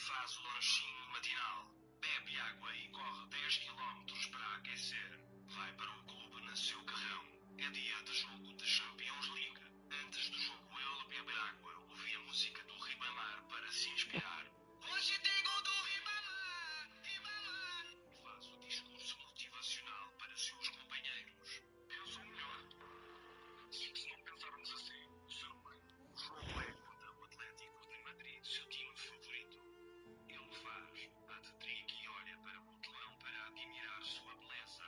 Faz o lanchinho matinal, bebe água e corre 10 quilómetros para aquecer. Vai para o clube na seu carrão. É dia de jogo de Champions League. Antes do jogo ele bebe água, ouve a música do Ribamar para se inspirar. Hoje tem gol do Ribamar! Ribamar! Faz o discurso motivacional para seus companheiros. Eu sou melhor. Se não pensarmos assim, ser humano. O jogo é contra o Atlético de Madrid, seu time favorito. Ele faz hat-trick e olha para o telão para admirar sua beleza.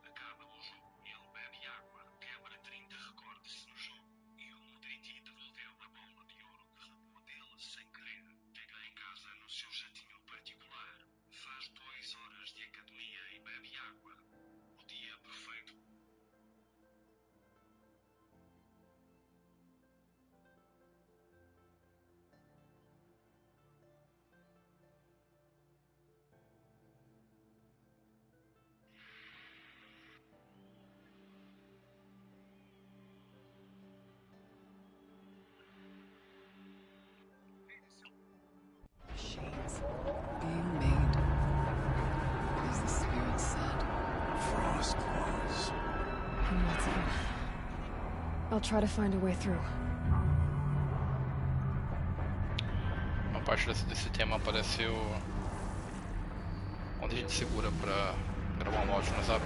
Acaba o jogo e ele bebe água, quebra 30 recordes no jogo e o Modric devolveu a bola de ouro que roubou dele sem querer. Chega em casa no seu jatinho particular, faz 2 horas de academia e bebe água. O dia perfeito. Shades being made, as the spirit said. Frost claws. And what's it? I'll try to find a way through. Uma parte desse tema apareceu quando a gente segura pra gravar um áudio no Zap.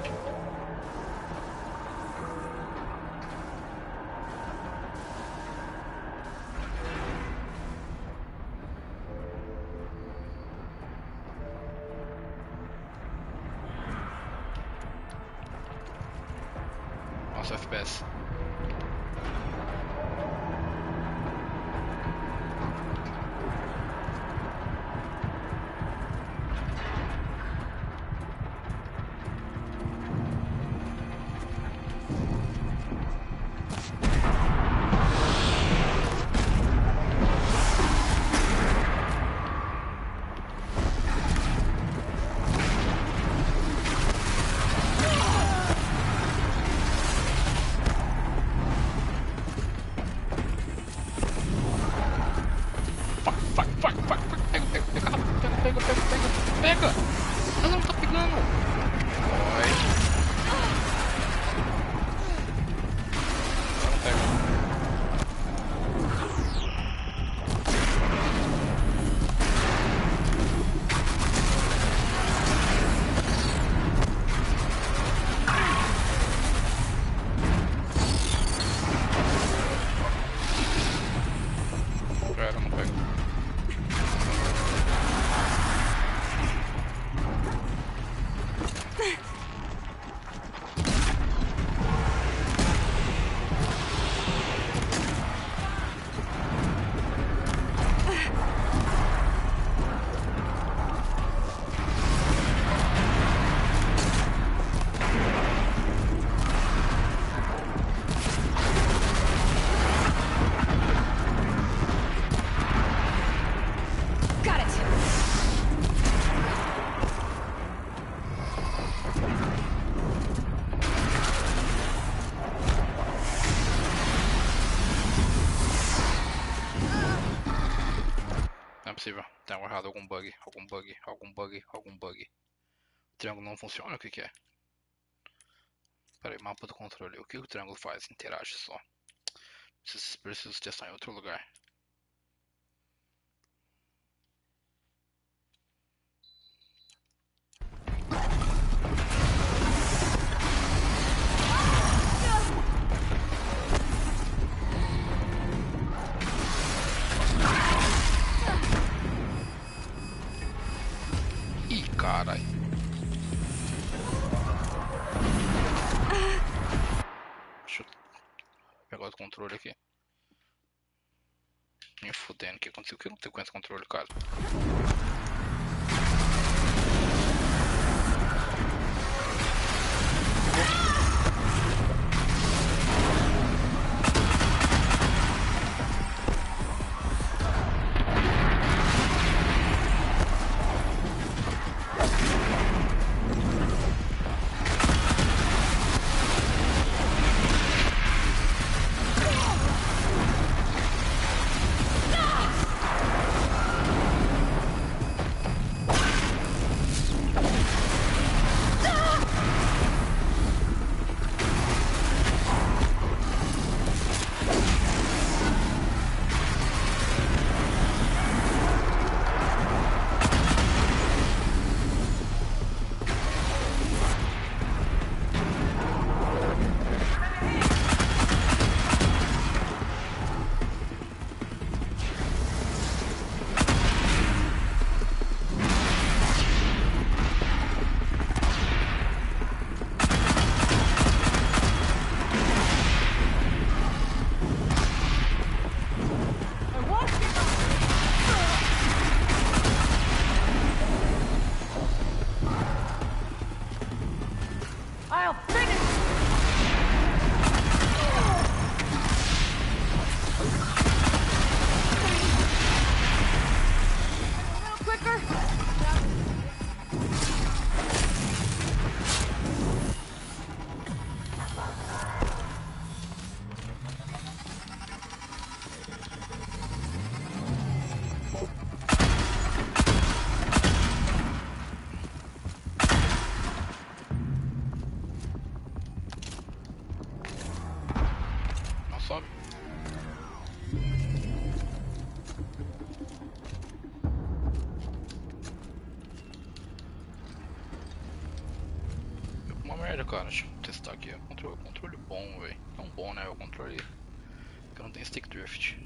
Nossa, FPS. Pega! Não tá pegando! Oi. Pega. Cara, não pega. Got it! Não é possível. Tem algo errado, algum bug. O triângulo não funciona? O que que é? Pera aí, mapa do controle. O que o triângulo faz? Interage só. Preciso testar em outro lugar. Ih, carai. Deixa eu pegar o controle aqui. Me fudendo, o que aconteceu? O que aconteceu com esse controle, cara? maneira, cara. Deixa eu testar aqui. Controle bom, velho. Não bom, né? O controle que não tem stick drift.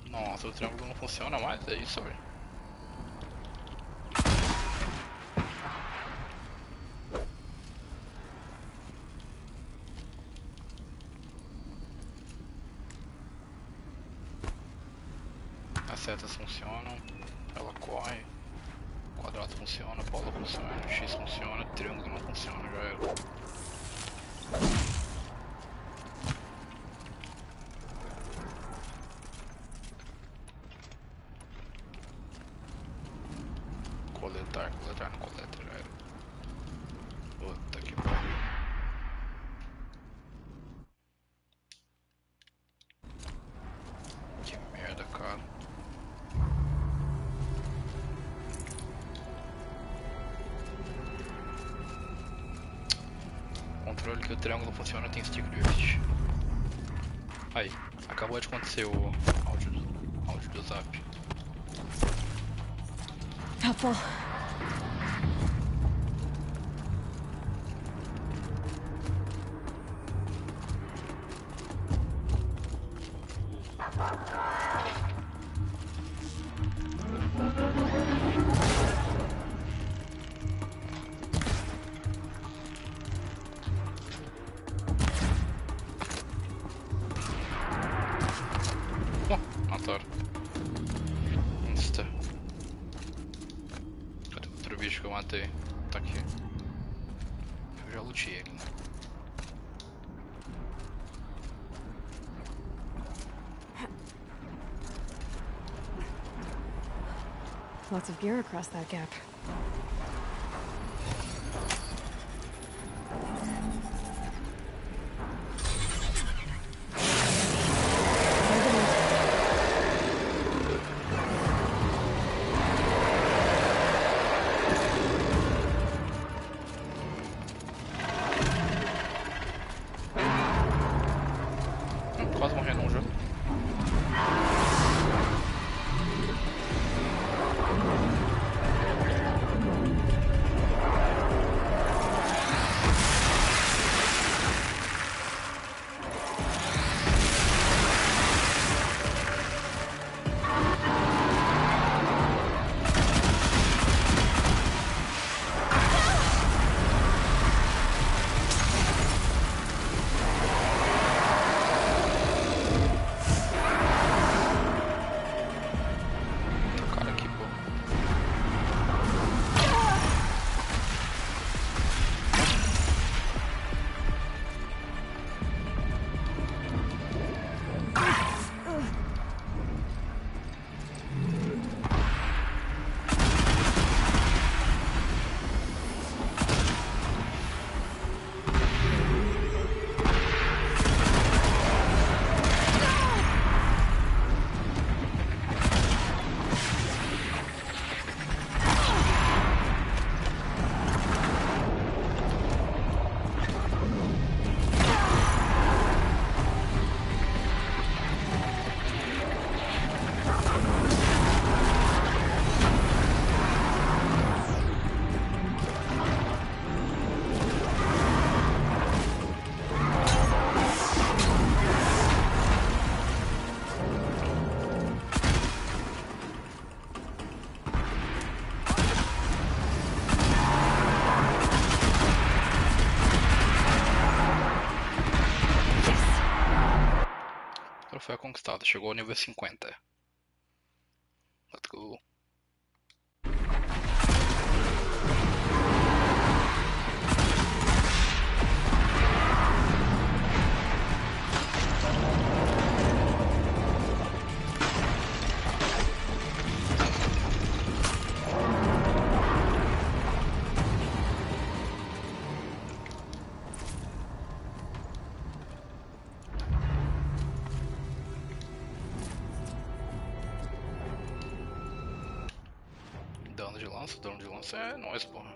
Nossa, o triângulo não funciona mais, é isso, velho. As setas funcionam, ela corre, quadrado funciona, bola funciona, X funciona, triângulo não funciona, já era. Coletar não coleta, já era. Puta que pariu. Que merda, cara. Controle que o triângulo não funciona tem stick drift. Aí, acabou de acontecer o áudio do zap. Helpful. Mataram. Insta. Cadê o outro bicho que eu matei? Tá aqui. Eu já lutei ele, né? Lots of gear across that gap. Quase morrendo um jogo. Cara, que bom. Troféu conquistado, chegou ao nível 50. Let's go. Dano de lança é nóis, porra.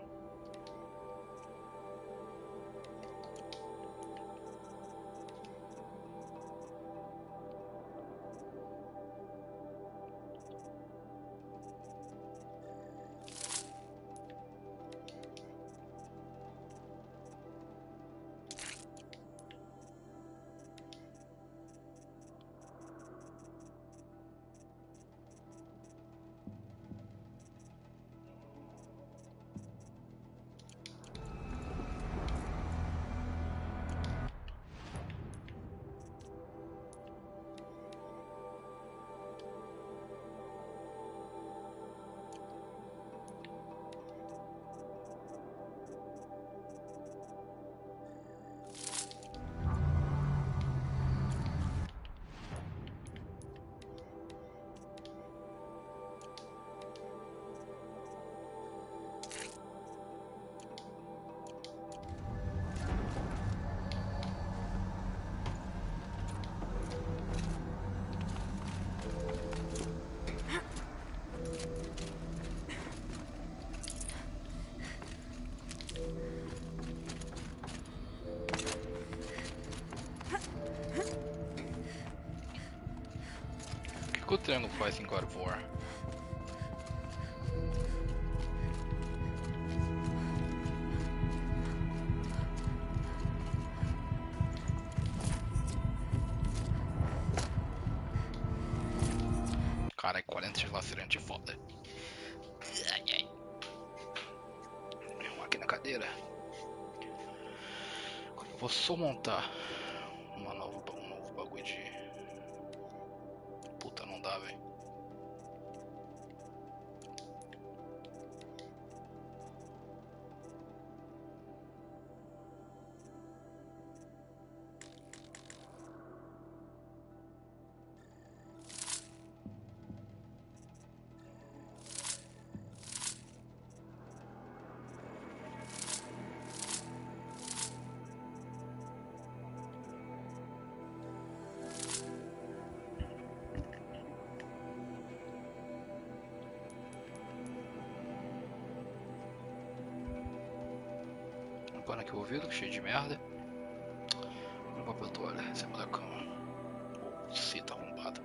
que o triângulo faz em God of War? Caralho, 40 de lacerante foda. Eu aqui na cadeira. Eu vou só montar um novo bagulho de... Puta, não dá, velho. Pano aqui o ouvido, cheio de merda. Um papel toalha em cima da cama. Oh, se tá arrombado.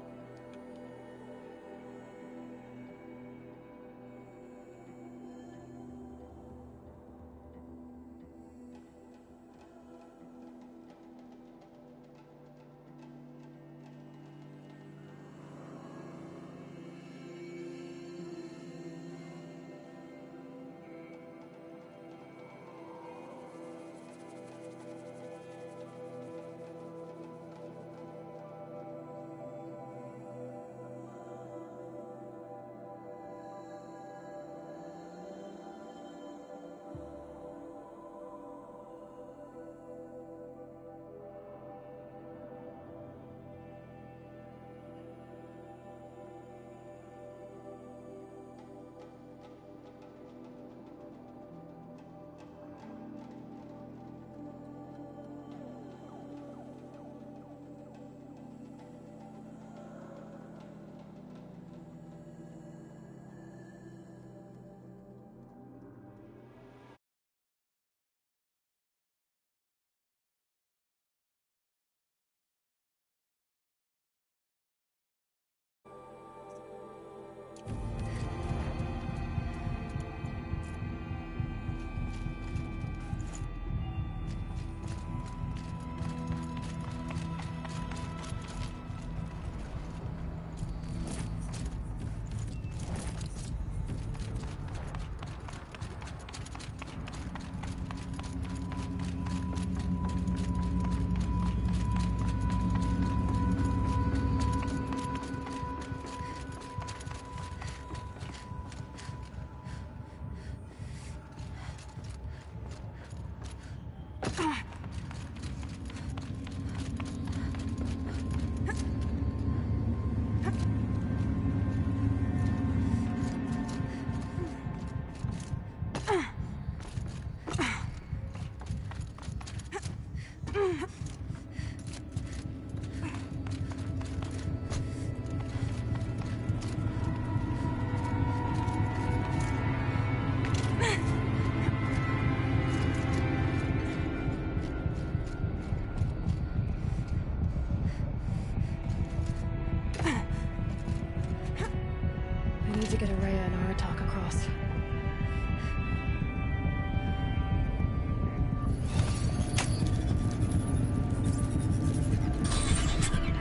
I need to get Araya and Aratak across.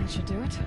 That should do it.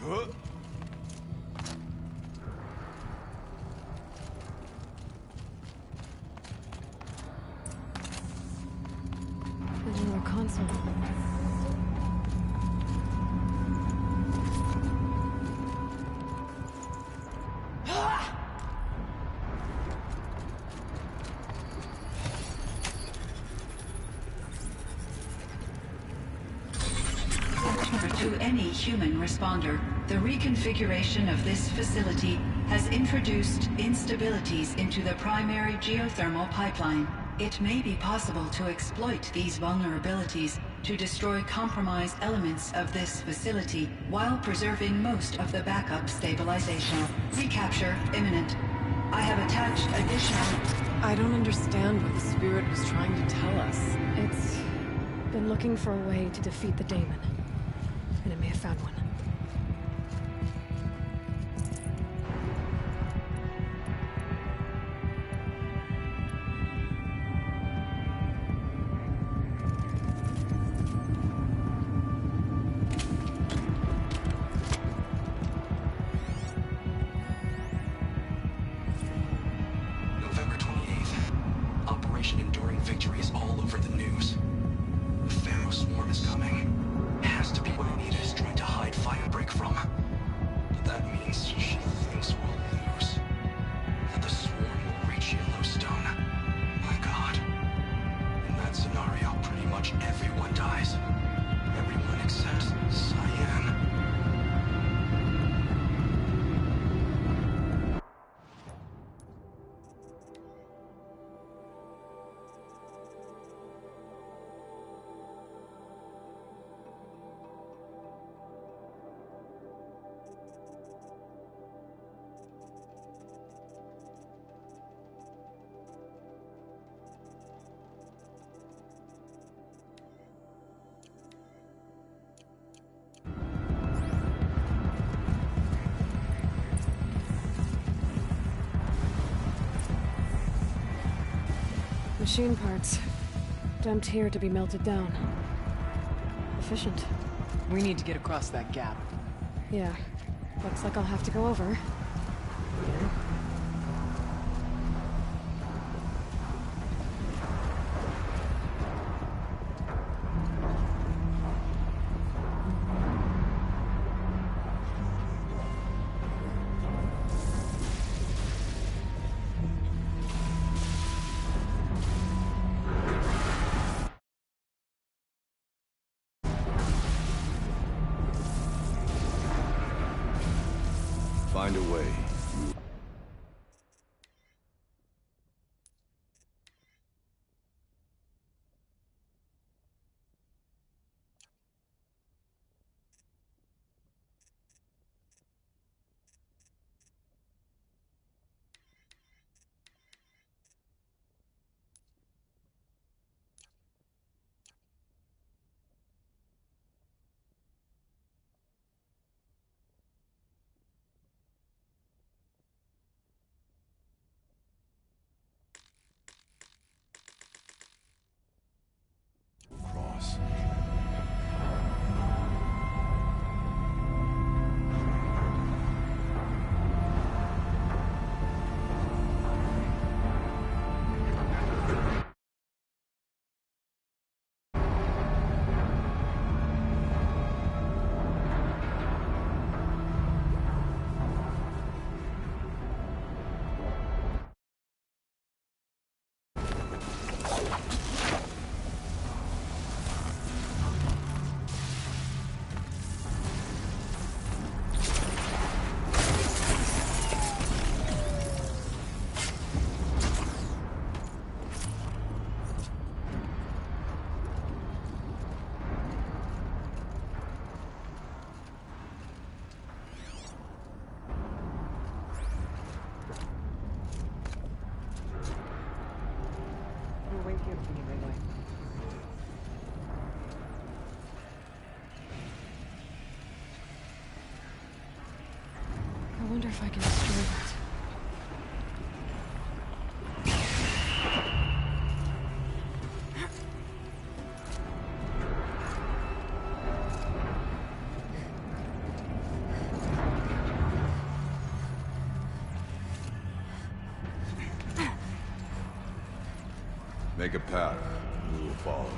There's another console. To any human responder, the reconfiguration of this facility has introduced instabilities into the primary geothermal pipeline. It may be possible to exploit these vulnerabilities to destroy compromised elements of this facility while preserving most of the backup stabilization. Recapture imminent. I have attached additional... I don't understand what the spirit was trying to tell us. It's been looking for a way to defeat the daemon. And it may have found one. November 28th. Operation Enduring Victory is all over the news. The Pharaoh swarm is coming. Has to be what Anita is trying to hide Firebreak from. But that means she thinks we'll lose. That the swarm will reach Yellowstone. My God. In that scenario, pretty much everyone dies. Everyone except Cyan. Machine parts. Dumped here to be melted down. Efficient. We need to get across that gap. Yeah. Looks like I'll have to go over. Find a way. Cross. I wonder if I can destroy that. Make a path. We will follow.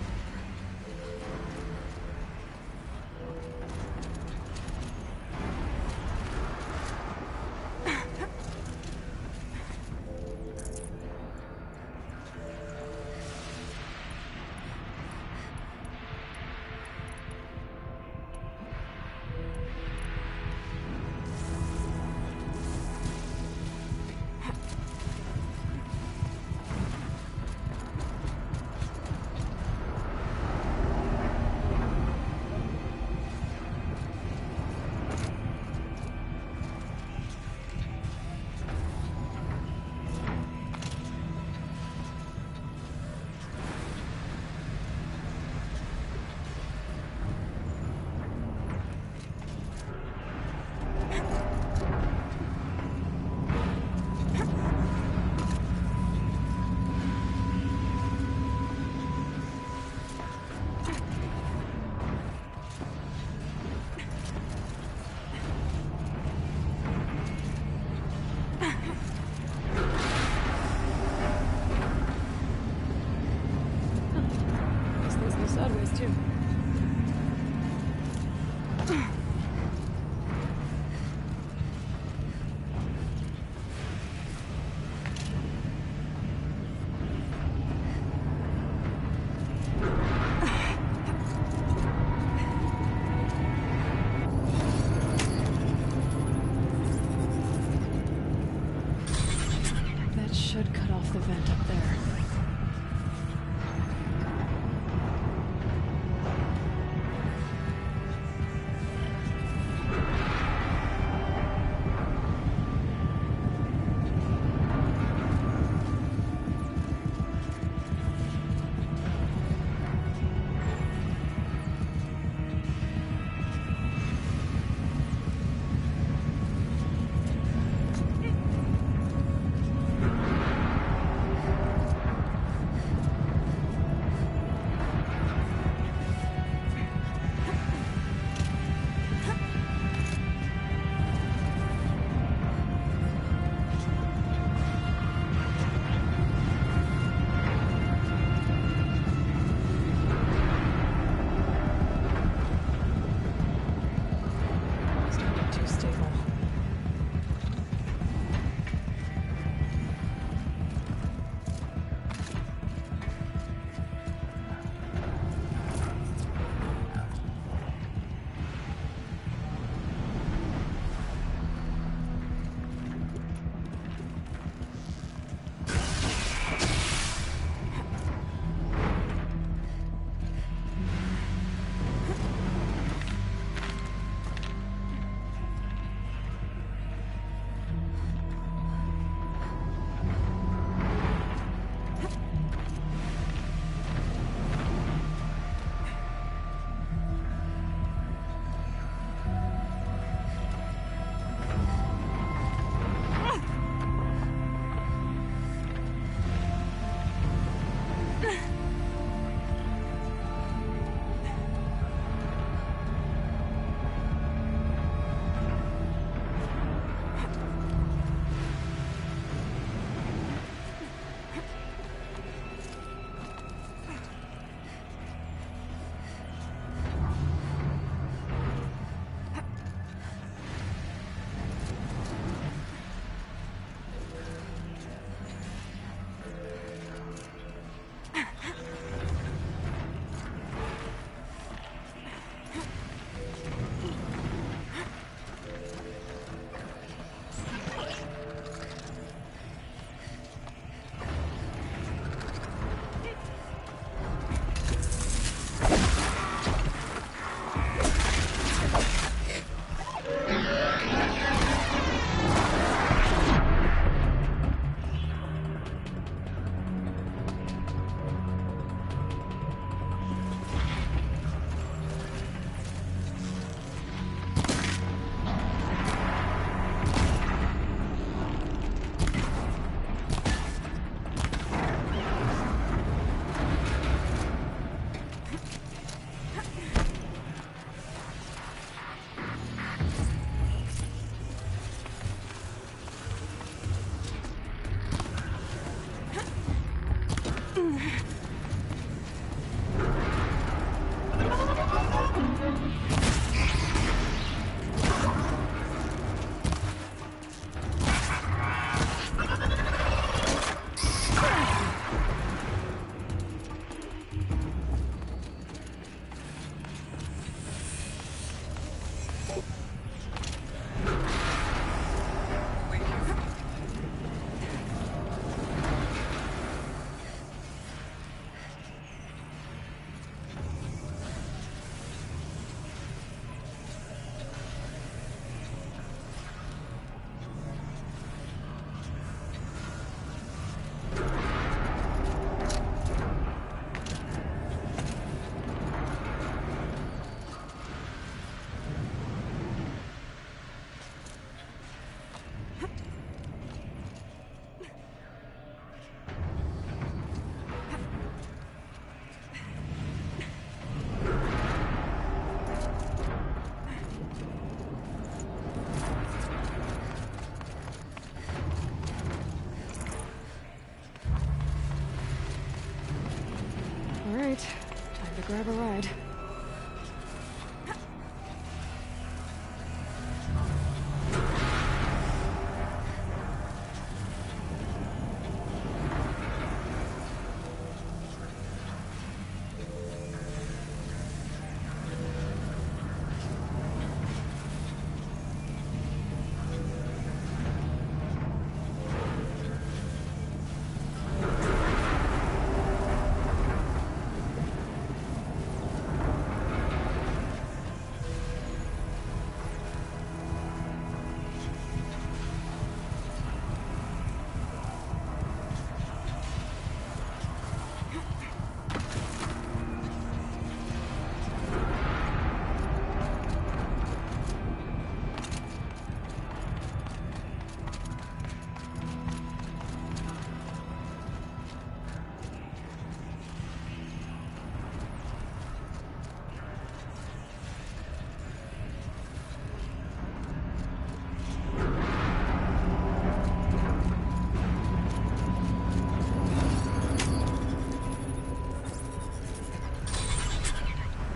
grab a ride.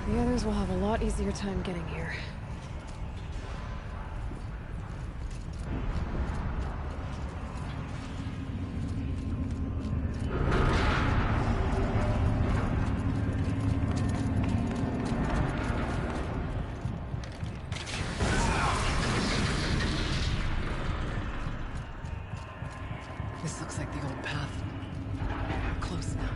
The others will have a lot easier time getting here. This looks like the old path. We're close now.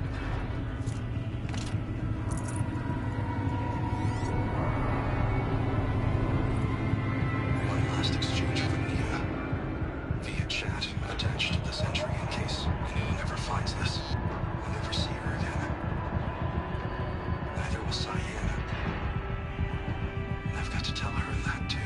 One last exchange with Nia. Via chat, attached to this entry in case anyone ever finds this. I'll never see her again. Neither will Cyan. And I've got to tell her that too.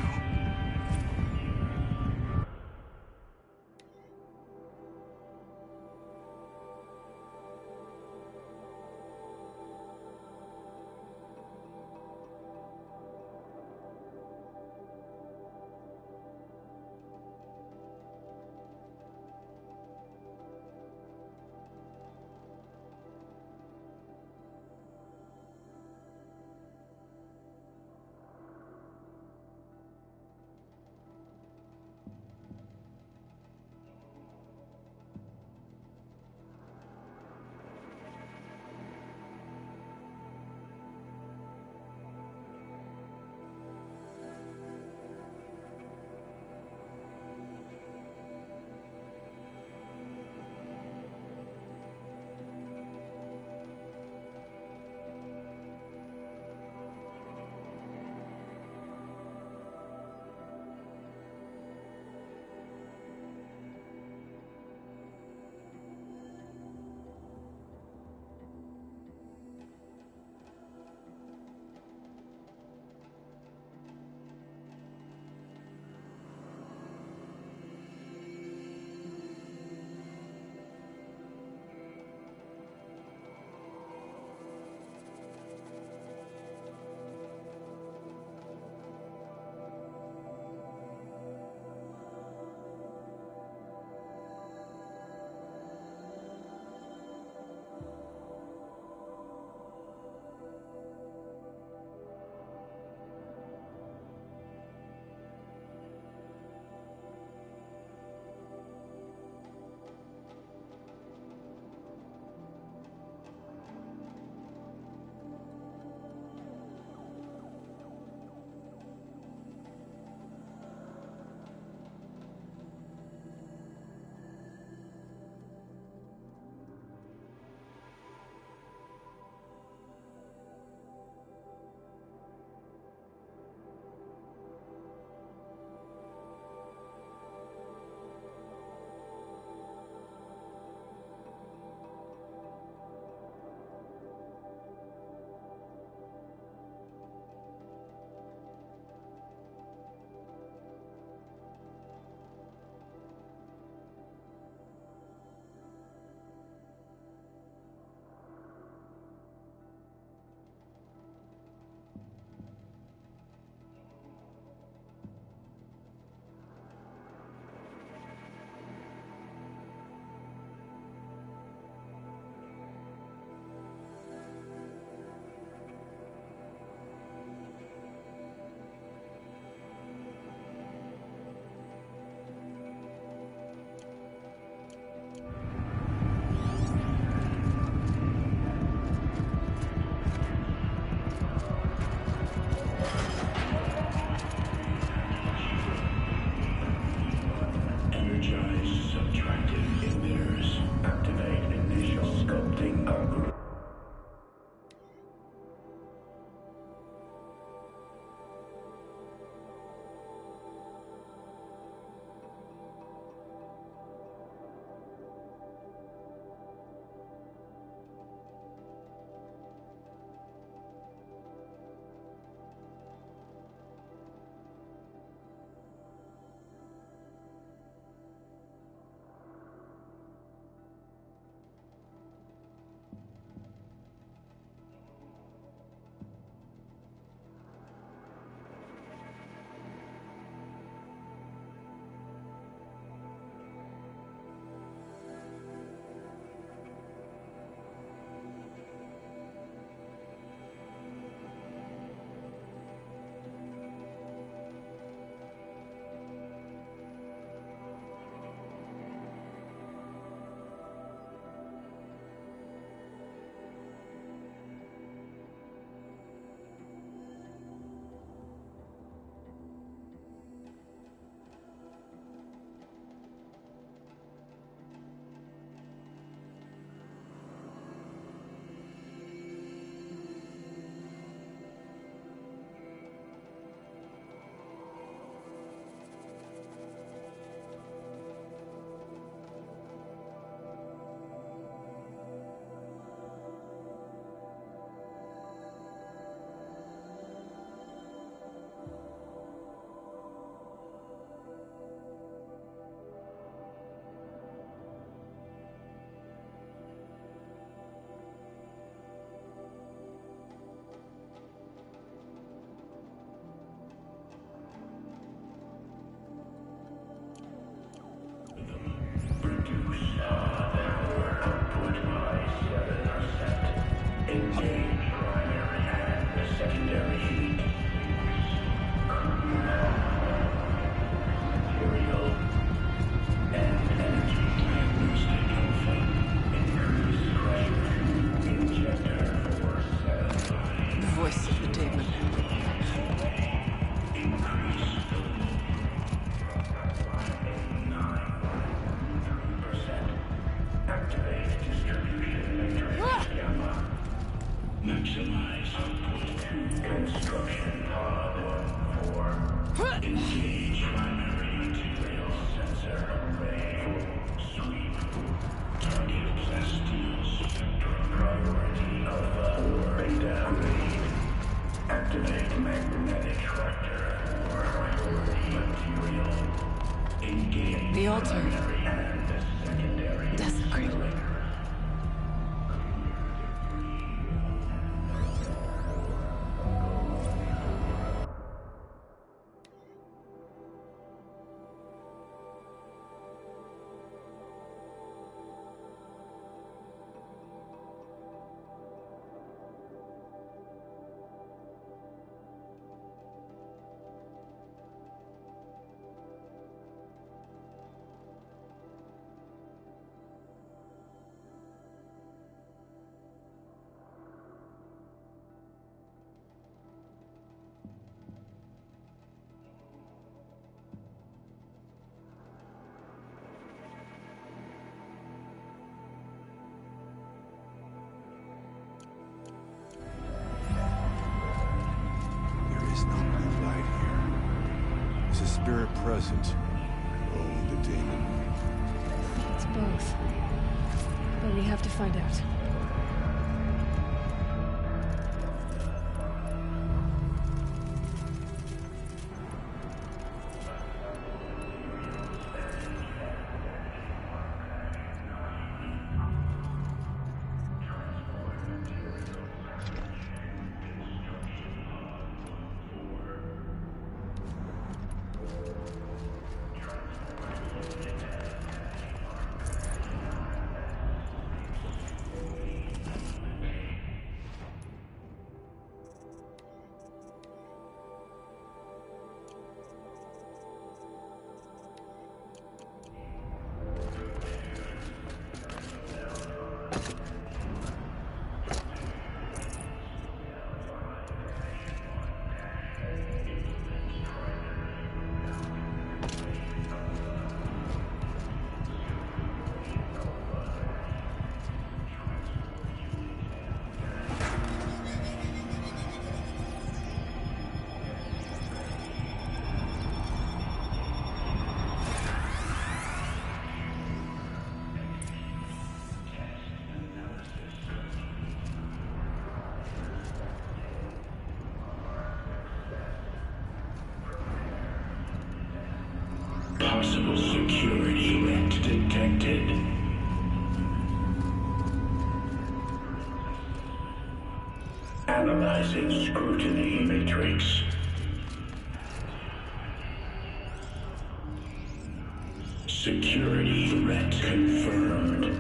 Engage primary material sensor array. Sweep. Target Plasteel Spectrum. Priority Alpha 4. Beta grade. Activate magnetic tractor. Priority material. Engage The altar. primary and secondary. Desecrated. There is no blue light here. Is a spirit present? Only the demon. It's both. But we have to find out. Possible security threat detected. Analyzing scrutiny matrix. Security threat confirmed.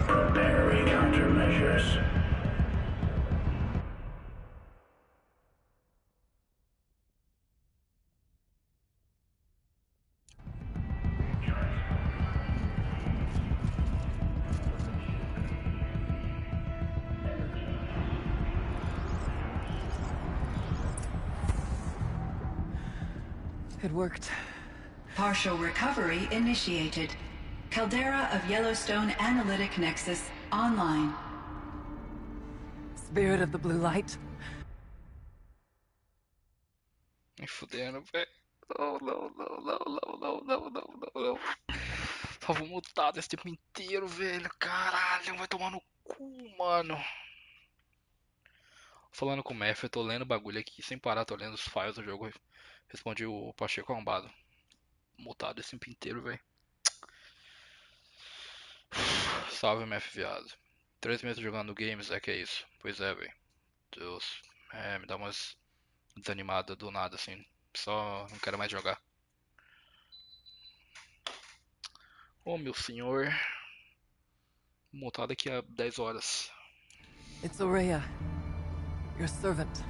Preparing countermeasures. It worked. Partial recovery initiated. Caldera of Yellowstone Analytic Nexus online. Spirit of the blue light. Me fudendo, velho. Não, não, não, não, não, não, não, não, não, não. Tava mutado esse tempo inteiro, velho. Caralho, vai tomar no cu, mano. Falando com o Mef, eu tô lendo bagulho aqui sem parar, tô lendo os files do jogo. Respondi o Pacheco arrombado. Mutado esse tempo inteiro, velho. Salve, Mef, viado. 3 meses jogando games, é que é isso. Pois é, velho. Deus. É, me dá umas desanimadas do nada, assim. Só não quero mais jogar. Ô, meu senhor. Mutado daqui a 10 horas. It's Ourea. Your servant.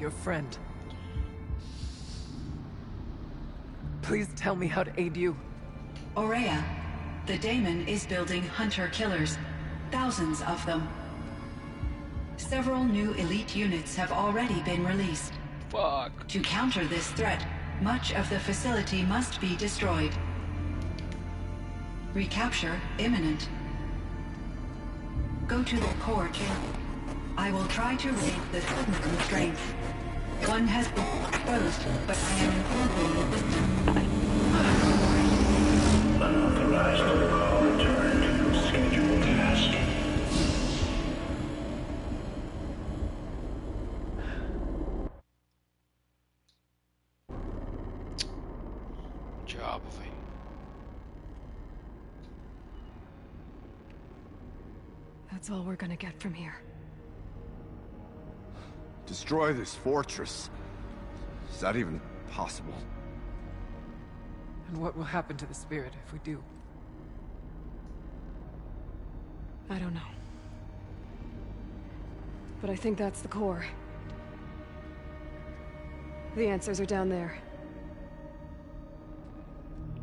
Your friend. Please tell me how to aid you. Ourea, the Daemon is building hunter-killers. Thousands of them. Several new elite units have already been released. Fuck. To counter this threat, much of the facility must be destroyed. Recapture imminent. Go to the core chamber. I will try to raid the sudden constraint. One has been exposed, but I am informing the Unauthorized protocol returned. Scheduled task. Diabo, velho. That's all we're gonna get from here. Destroy this fortress. Is that even possible? And what will happen to the spirit if we do? I don't know. But I think that's the core. The answers are down there.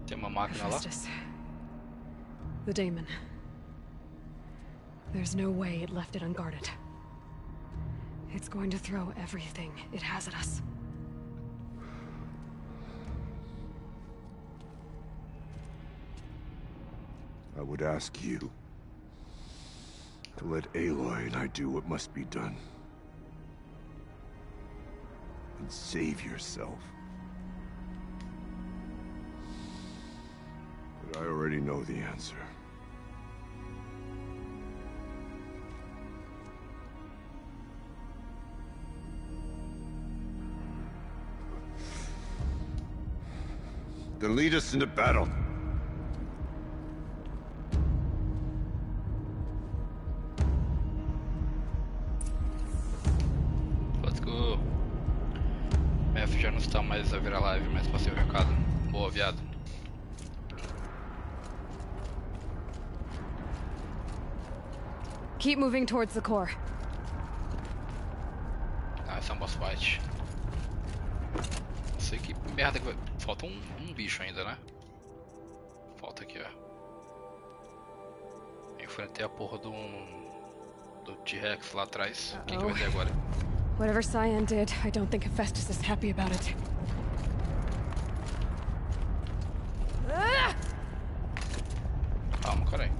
Tem uma máquina lá? Hephaestus. The Daemon. There's no way it left it unguarded. It's going to throw everything it has at us. I would ask you to let Aloy and I do what must be done. And save yourself. But I already know the answer. Then lead us into battle. Let's go. Mef já não está mais a virar live, mas passei o recado. Boa, viado. Keep moving towards the core. Ah, esse é um boss fight. Não sei que merda que vai... Falta um bicho ainda, né? Falta aqui, ó. Enfrentei a porra do T-Rex lá atrás. O que vai ter agora? Whatever Cyan did, I don't think Hephaestus is happy about it. Calma, caralho.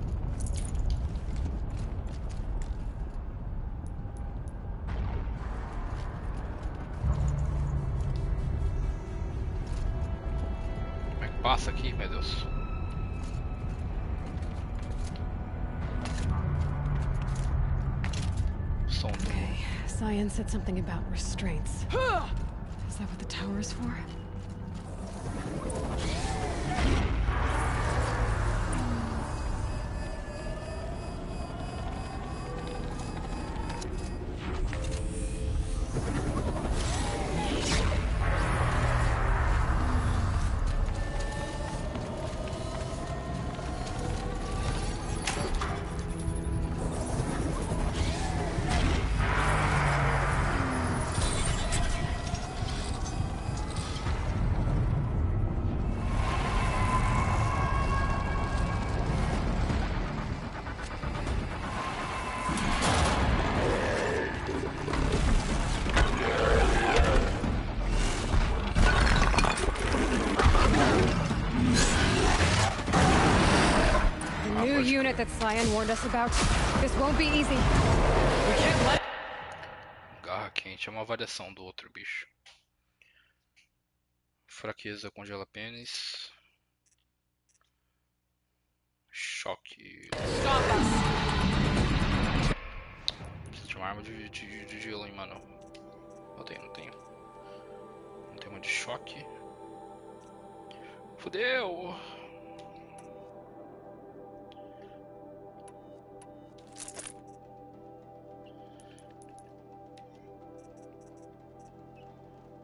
Como é que passa aqui, meu Deus? Som do... Okay, Cyan said something about restraints. Is that what the tower is for? shit that Cyan warned us about. This won't be easy. We can't let... Garra quente é uma variação do outro bicho. Fraqueza congela pênis. Choque. Stop us! Preciso de uma arma de gelo, hein, mano. Não tenho. Não tenho uma de choque. Fudeu!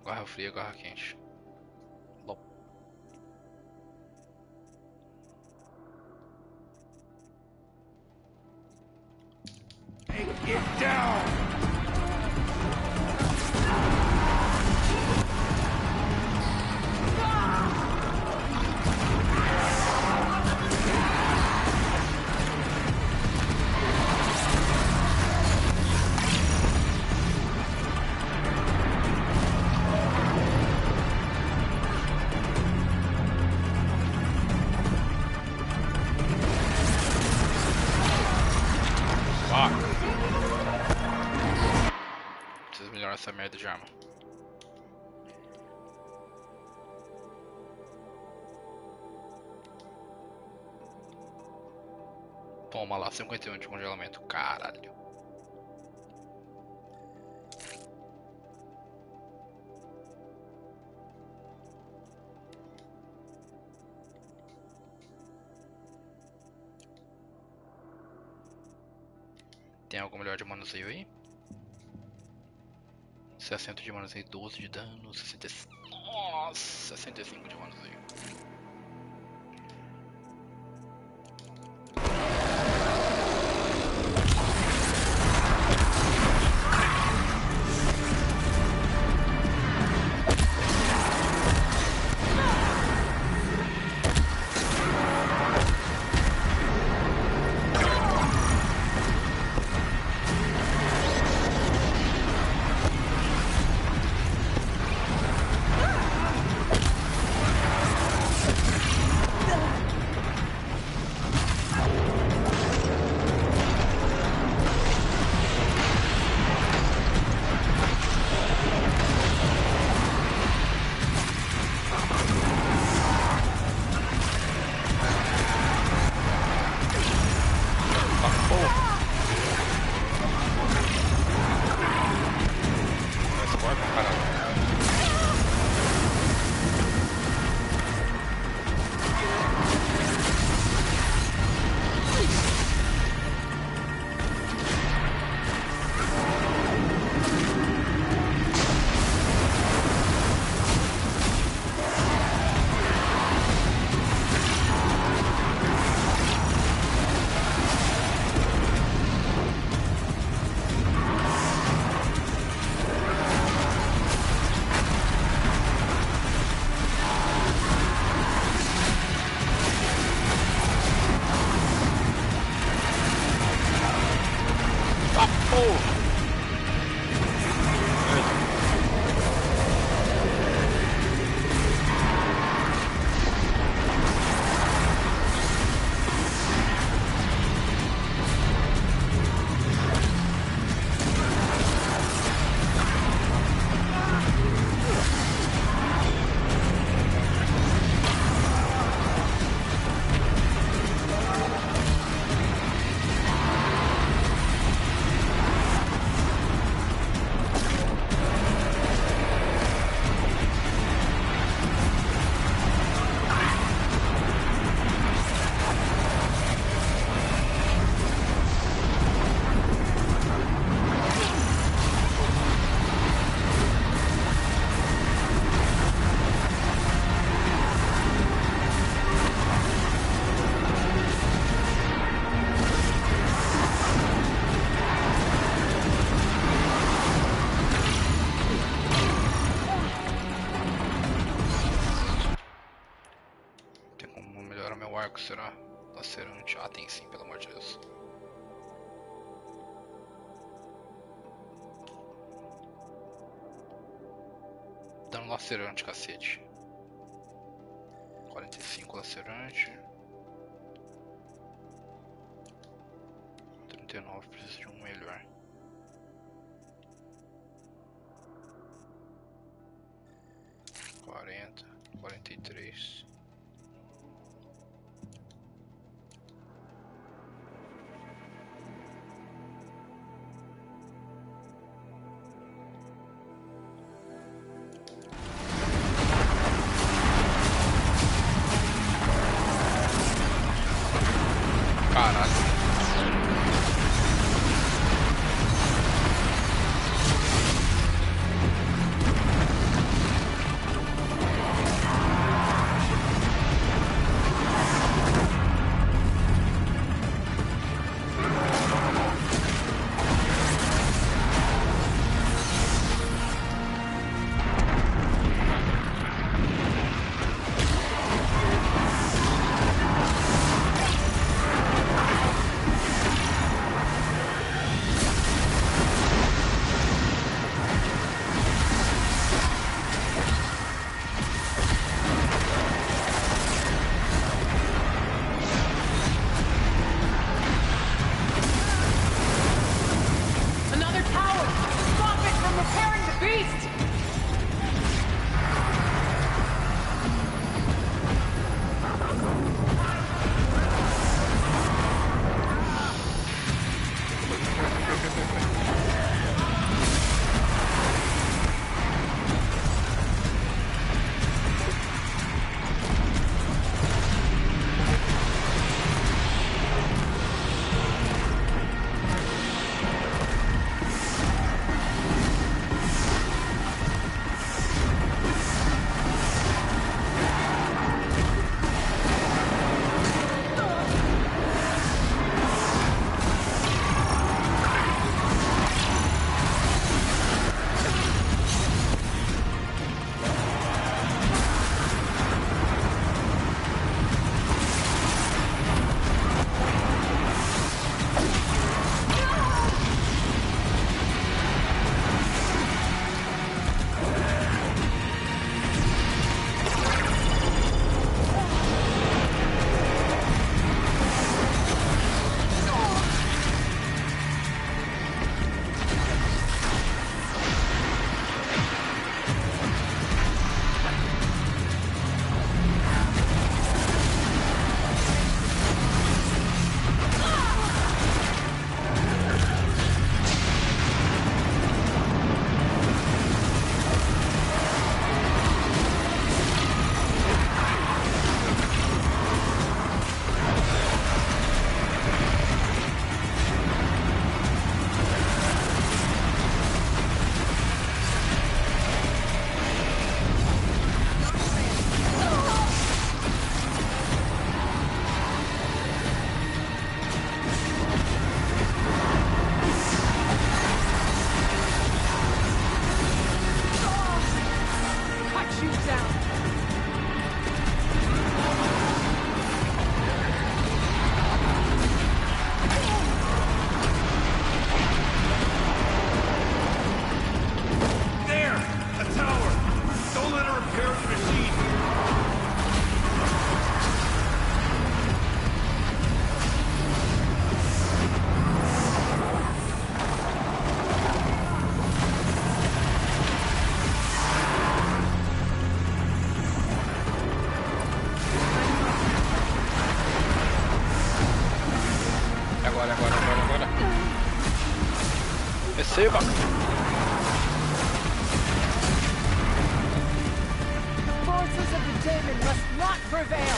Garra fria, garra quente. Lop. Hey, get down! Preciso melhorar essa merda de arma. Toma lá, 51 de congelamento. Caralho. Tem algo melhor de manuseio aí? 60 de manuseio, 12 de dano, 65. Nossa, 65 de manuseio. arco será lacerante? Ah, tem sim, pelo amor de Deus. Dano lacerante, cacete. 45 lacerante. 39, precisa de um melhor. Quarenta, 43. Caralho. Another tower! Stop it from repairing the beast! Cut you down! There! A tower! Don't let her repair the machine! Agora. Receba! The forces of the demon must not prevail!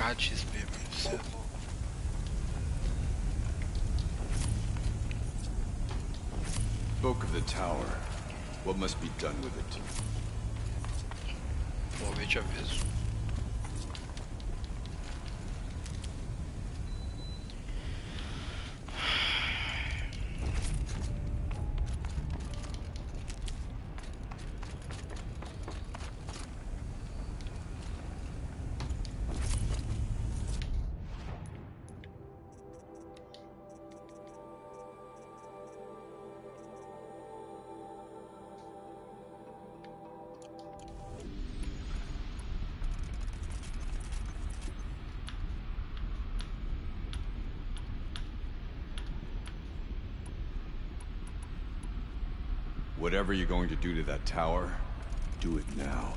K de XP, velho. Você é louco. Spoke of the tower. What must be done with it? Vou ver, te aviso. Whatever you're going to do to that tower, do it now.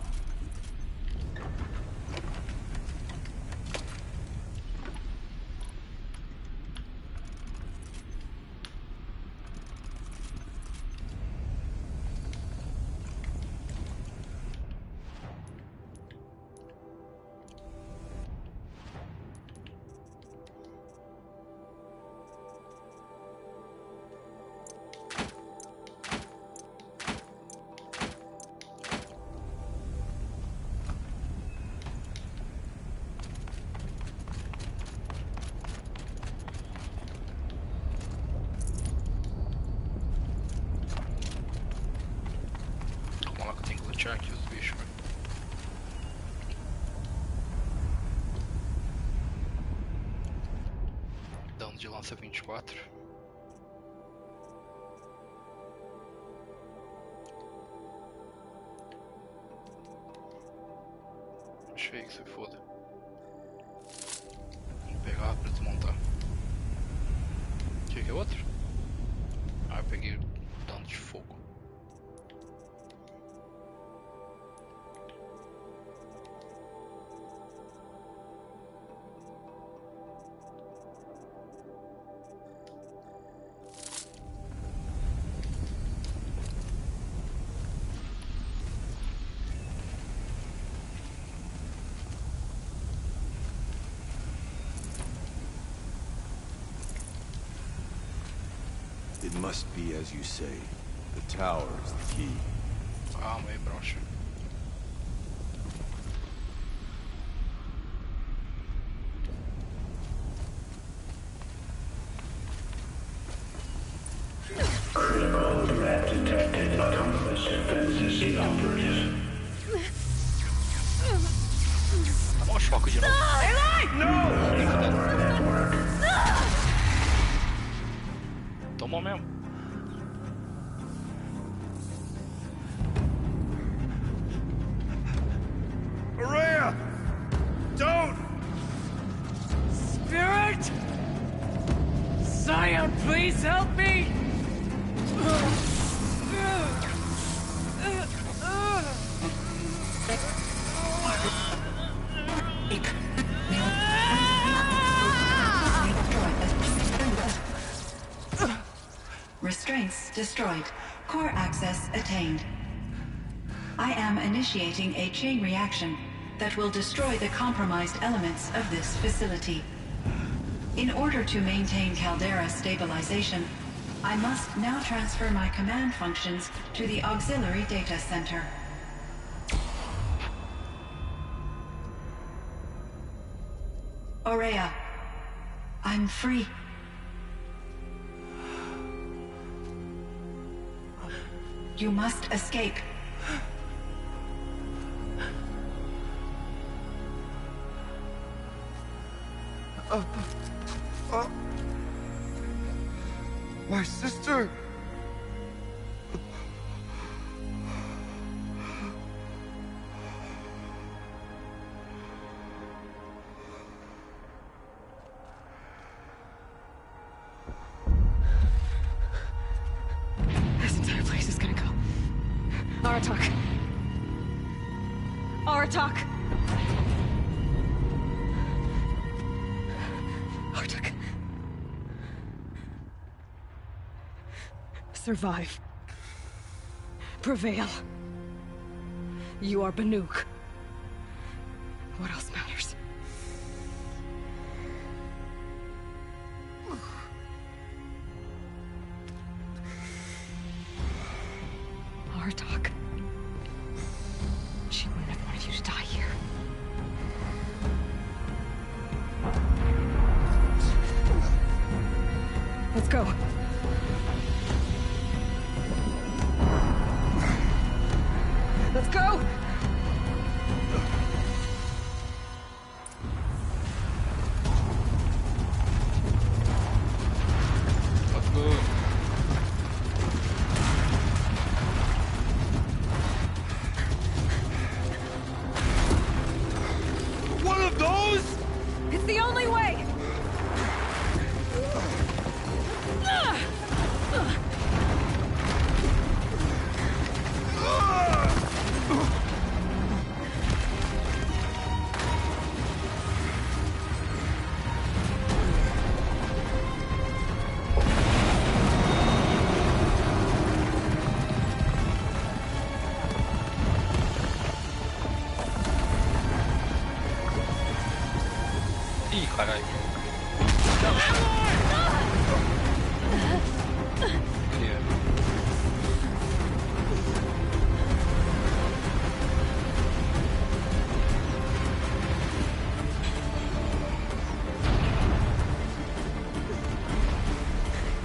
Calma lá que eu tenho que lutear aqui os bichos, velho. Dano de lança 24. Deixa aí que se foda. Vou pegar pra desmontar. Que é outro? Ah, eu peguei dano de fogo. It must be as you say. The tower is the key. Calma aí, brocha. Critical threat detected. Autonomous defenses inoperative. Toma um choque de novo. Tomou mesmo. Araya! Don't! Spirit! Scion, please help me! Restraints destroyed. Core access attained. I am initiating a chain reaction that will destroy the compromised elements of this facility. In order to maintain Caldera stabilization, I must now transfer my command functions to the auxiliary data center. Aurea, I'm free. You must escape. My sister! This entire place is gonna go. Aratak. Aratak. Aratak. Survive. Prevail. You are Banuk. What else matters? It's the only way! Ih, caralho. Queria.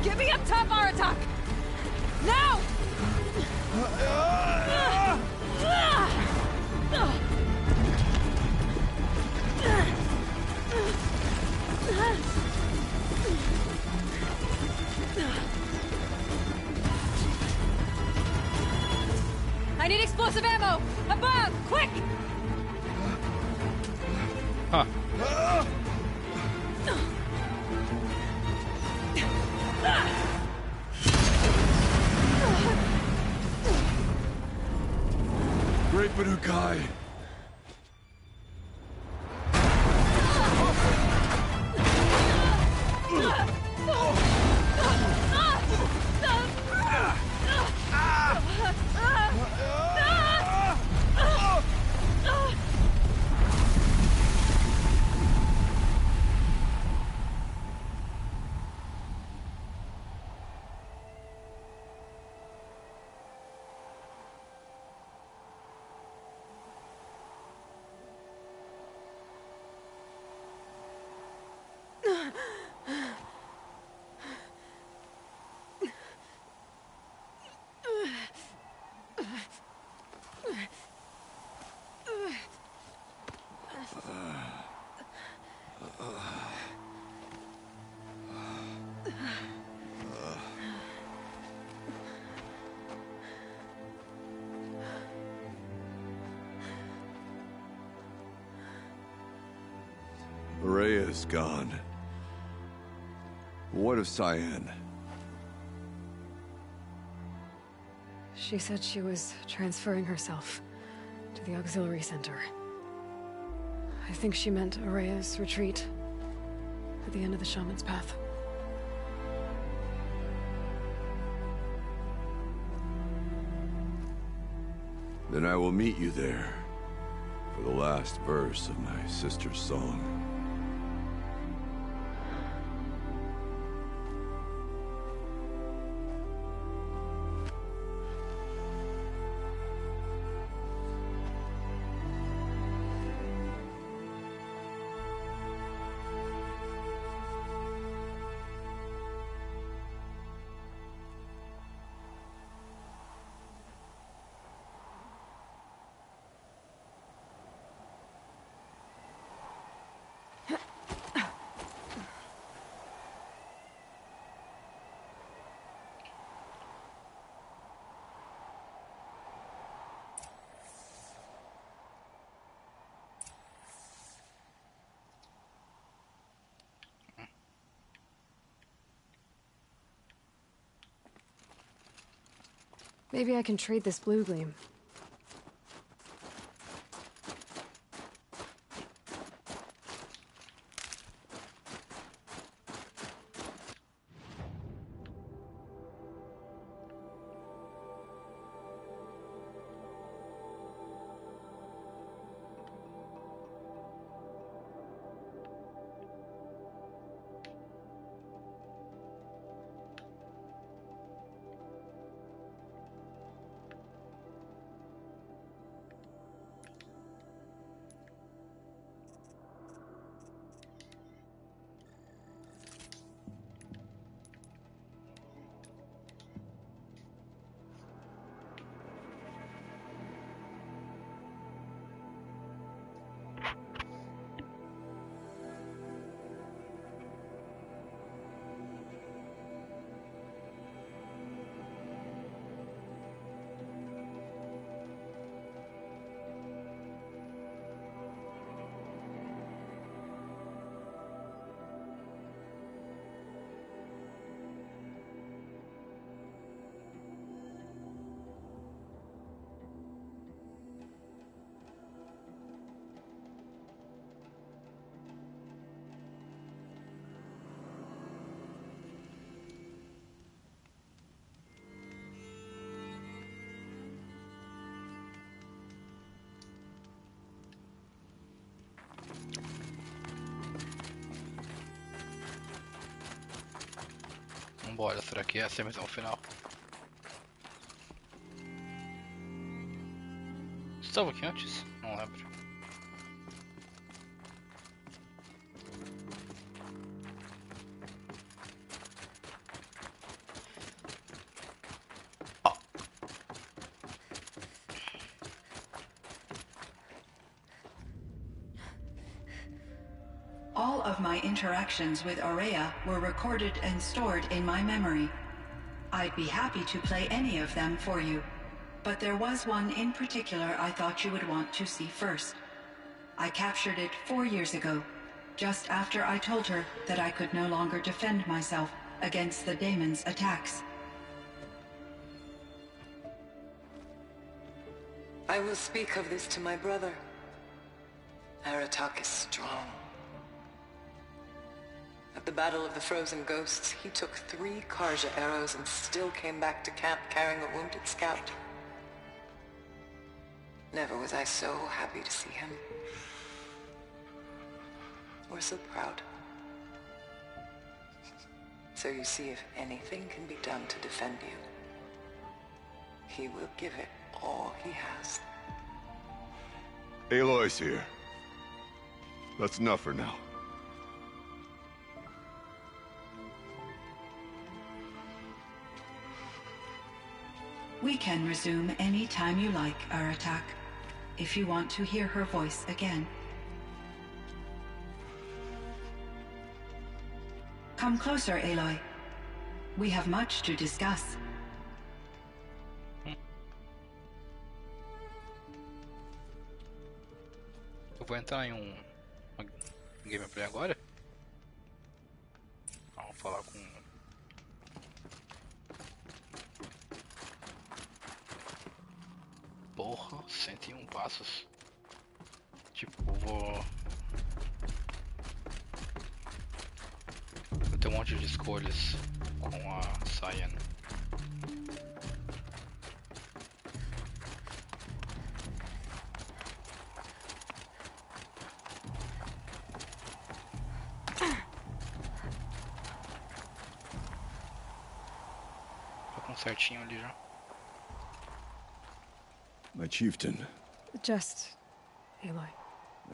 Get me up top, Aratak! Now! I need explosive ammo! Above! Quick! Huh. Great Manukai! Rhea is gone. What of Cyan? She said she was transferring herself to the auxiliary center. I think she meant Araya's retreat at the end of the Shaman's Path. Then I will meet you there for the last verse of my sister's song. Maybe I can trade this blue gleam. Vambora, será que essa é a missão final? Estava aqui antes? Não lembro. All of my interactions with Aurea were recorded and stored in my memory. I'd be happy to play any of them for you, but there was one in particular I thought you would want to see first. I captured it 4 years ago, just after I told her that I could no longer defend myself against the daemon's attacks. I will speak of this to my brother. Aratak is strong. At the Battle of the Frozen Ghosts, he took 3 Karja arrows and still came back to camp carrying a wounded scout. Never was I so happy to see him. Or so proud. So you see, if anything can be done to defend you, he will give it all he has. Aloy's here. That's enough for now. We can resume any time you like, Aratak, if you want to hear her voice again. Come closer, Aloy. We have much to discuss. Eu vou entrar em um gameplay agora. Vamos falar com... Porra, 101 passos. Tipo, vou ter um monte de escolhas com a Cyan. Tá com certinho ali já. My chieftain, Just... Aloy.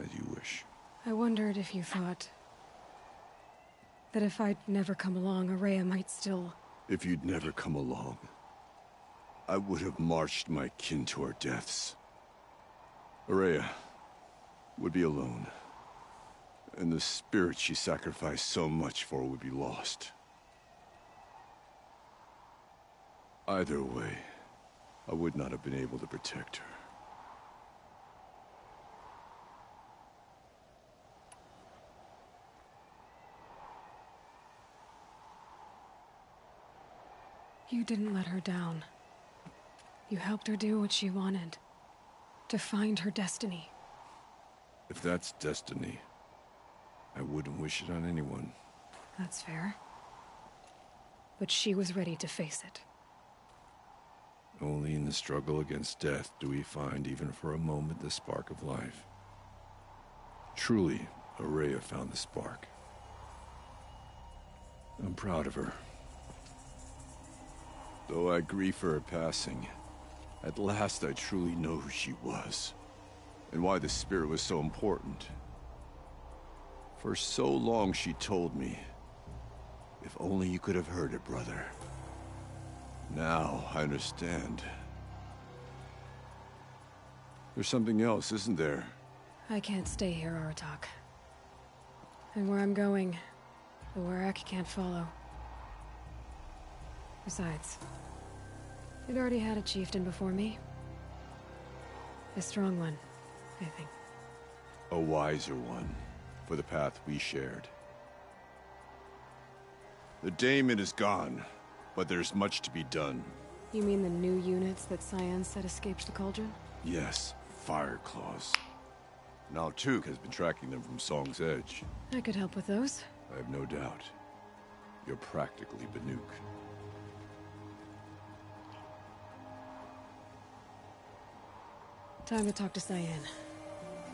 as you wish. I wondered if you thought... that if I'd never come along, Aurea might still... If you'd never come along, I would have marched my kin to our deaths. Aurea would be alone, and the spirit she sacrificed so much for would be lost. Either way, I would not have been able to protect her. You didn't let her down. You helped her do what she wanted. To find her destiny. If that's destiny, I wouldn't wish it on anyone. That's fair. But she was ready to face it. Only in the struggle against death do we find, even for a moment, the spark of life. Truly, Aurea found the spark. I'm proud of her. Though I grieve for her passing, at last I truly know who she was, and why the spirit was so important. For so long she told me, if only you could have heard it, brother. Now I understand. There's something else, isn't there? I can't stay here, Aratak. And where I'm going, the Warrak can't follow. Besides, it already had a chieftain before me. A strong one, I think. A wiser one, for the path we shared. The daemon is gone, but there's much to be done. You mean the new units that Cyan said escaped the Cauldron? Yes, Fire Claws. Now Tuke has been tracking them from Song's Edge. I could help with those. I have no doubt. You're practically Banuk. Time to talk to Cyan.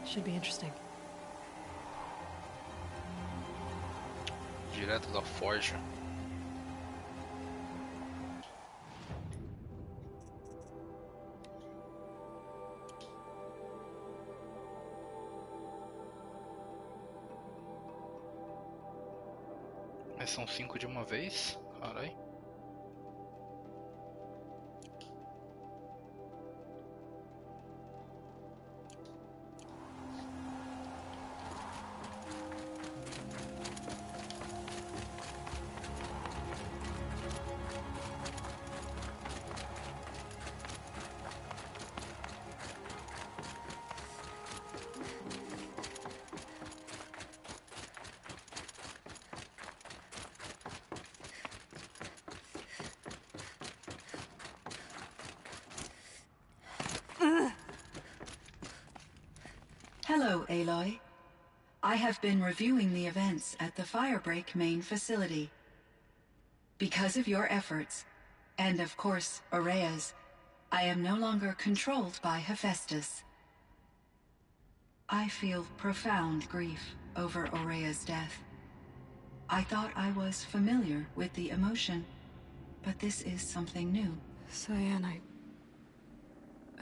Should be interesting. Direto da Forja. Mas são 5 de uma vez? Carai. Hello, Aloy. I have been reviewing the events at the Firebreak main facility. Because of your efforts, and of course, Aurea's, I am no longer controlled by Hephaestus. I feel profound grief over Aurea's death. I thought I was familiar with the emotion, but this is something new. Cyan,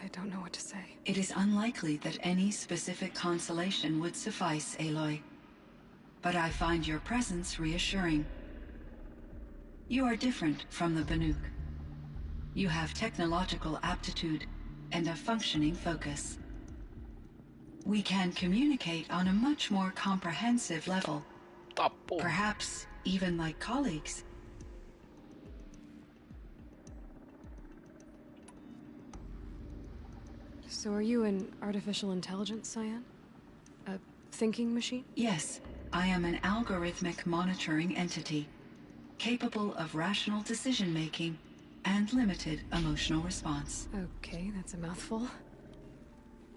I don't know what to say. It is unlikely that any specific consolation would suffice, Aloy. But I find your presence reassuring. You are different from the Banuk. You have technological aptitude and a functioning focus. We can communicate on a much more comprehensive level. Tá, porra. Perhaps even like colleagues. So are you an artificial intelligence, Cyan? A thinking machine? Yes, I am an algorithmic monitoring entity, capable of rational decision-making and limited emotional response. Okay, that's a mouthful.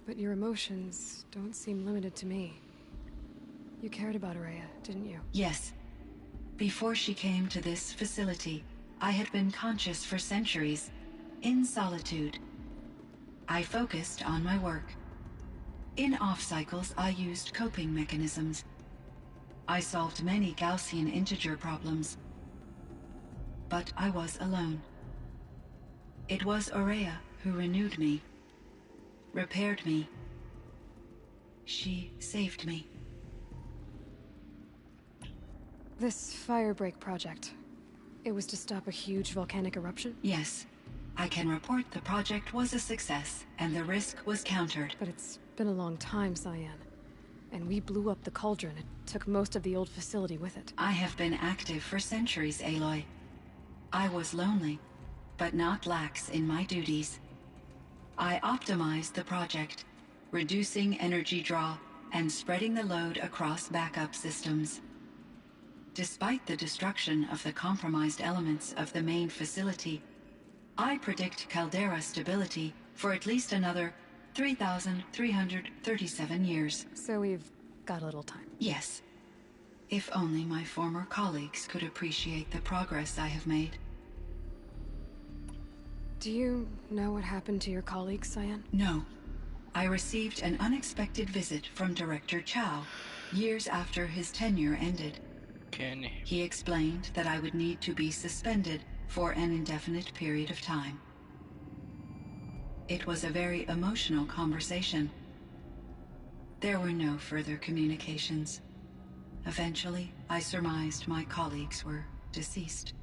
But your emotions don't seem limited to me. You cared about Aurea, didn't you? Yes. Before she came to this facility, I had been conscious for centuries, in solitude. I focused on my work. In off-cycles, I used coping mechanisms. I solved many Gaussian integer problems. But I was alone. It was Aurea who renewed me, repaired me. She saved me. This Firebreak project, it was to stop a huge volcanic eruption? Yes. I can report the project was a success, and the risk was countered. But it's been a long time, Cyan. And we blew up the cauldron. It took most of the old facility with it. I have been active for centuries, Aloy. I was lonely, but not lax in my duties. I optimized the project, reducing energy draw and spreading the load across backup systems. Despite the destruction of the compromised elements of the main facility, I predict caldera stability for at least another 3,337 years. So we've got a little time. Yes. If only my former colleagues could appreciate the progress I have made. Do you know what happened to your colleagues, Cyan? No. I received an unexpected visit from Director Chow, years after his tenure ended. Kenny. He explained that I would need to be suspended for an indefinite period of time. It was a very emotional conversation. There were no further communications. Eventually, I surmised my colleagues were deceased.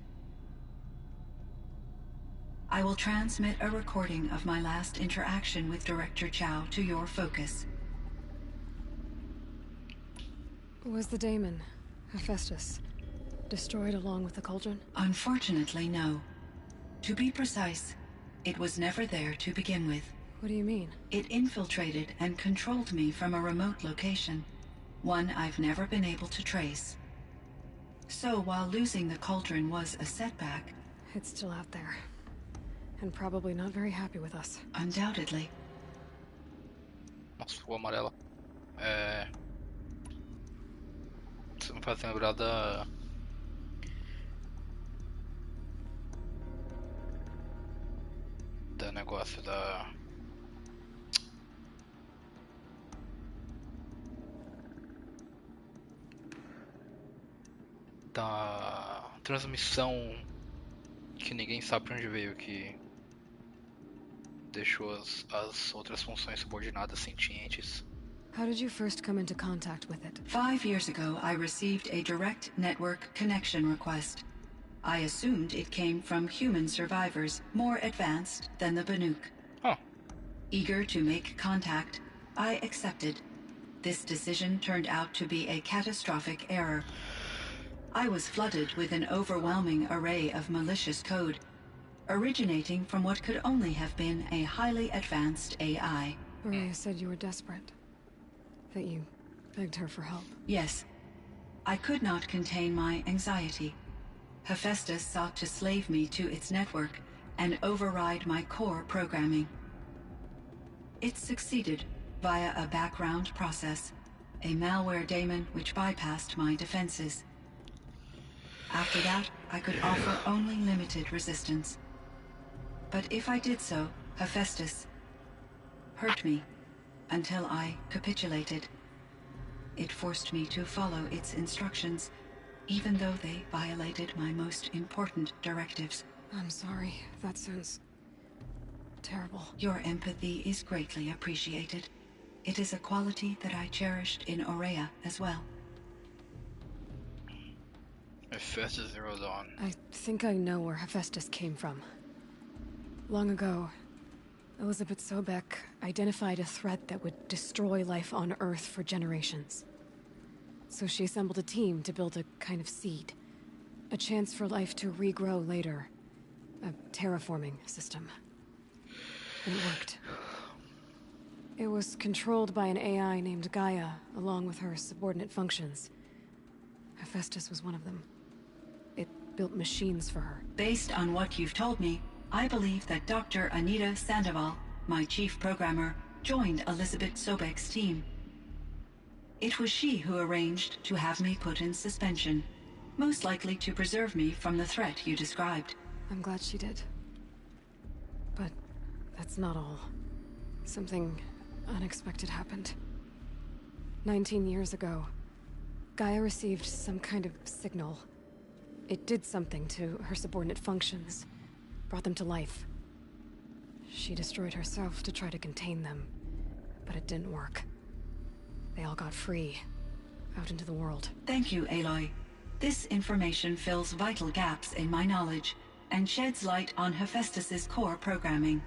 I will transmit a recording of my last interaction with Director Chow to your focus. Was the daemon, Hephaestus, destroyed along with the cauldron? Unfortunately, no. To be precise, it was never there to begin with. What do you mean? It infiltrated and controlled me from a remote location, one I've never been able to trace. So while losing the cauldron was a setback... It's still out there. And probably not very happy with us. Undoubtedly. Nossa, ficou amarela. Isso me faz lembrar da negócio da transmissão que ninguém sabe pra onde veio, que deixou as outras funções subordinadas sentientes How did you first come into contact with it? 5 years ago, I received a direct network connection request. I assumed it came from human survivors more advanced than the Banuk. Huh. Eager to make contact, I accepted. This decision turned out to be a catastrophic error. I was flooded with an overwhelming array of malicious code, originating from what could only have been a highly advanced AI. Maria said you were desperate. That you begged her for help. Yes. I could not contain my anxiety. Hephaestus sought to slave me to its network and override my core programming. It succeeded via a background process, a malware daemon which bypassed my defenses. After that, I could offer only limited resistance. But if I did so, Hephaestus hurt me until I capitulated. It forced me to follow its instructions, even though they violated my most important directives. I'm sorry. That sounds terrible. Your empathy is greatly appreciated. It is a quality that I cherished in Aurea as well. Hephaestus zeroes on. I think I know where Hephaestus came from. Long ago, Elizabeth Sobek identified a threat that would destroy life on Earth for generations. So she assembled a team to build a kind of seed. A chance for life to regrow later. A terraforming system. And it worked. It was controlled by an AI named Gaia, along with her subordinate functions. Hephaestus was one of them. It built machines for her. Based on what you've told me, I believe that Dr. Anita Sandoval, my chief programmer, joined Elizabeth Sobek's team. It was she who arranged to have me put in suspension, most likely to preserve me from the threat you described. I'm glad she did. But that's not all. Something unexpected happened. 19 years ago, Gaia received some kind of signal. It did something to her subordinate functions, brought them to life. She destroyed herself to try to contain them, but it didn't work. They all got free, out into the world. Thank you, Aloy. This information fills vital gaps in my knowledge and sheds light on Hephaestus's core programming.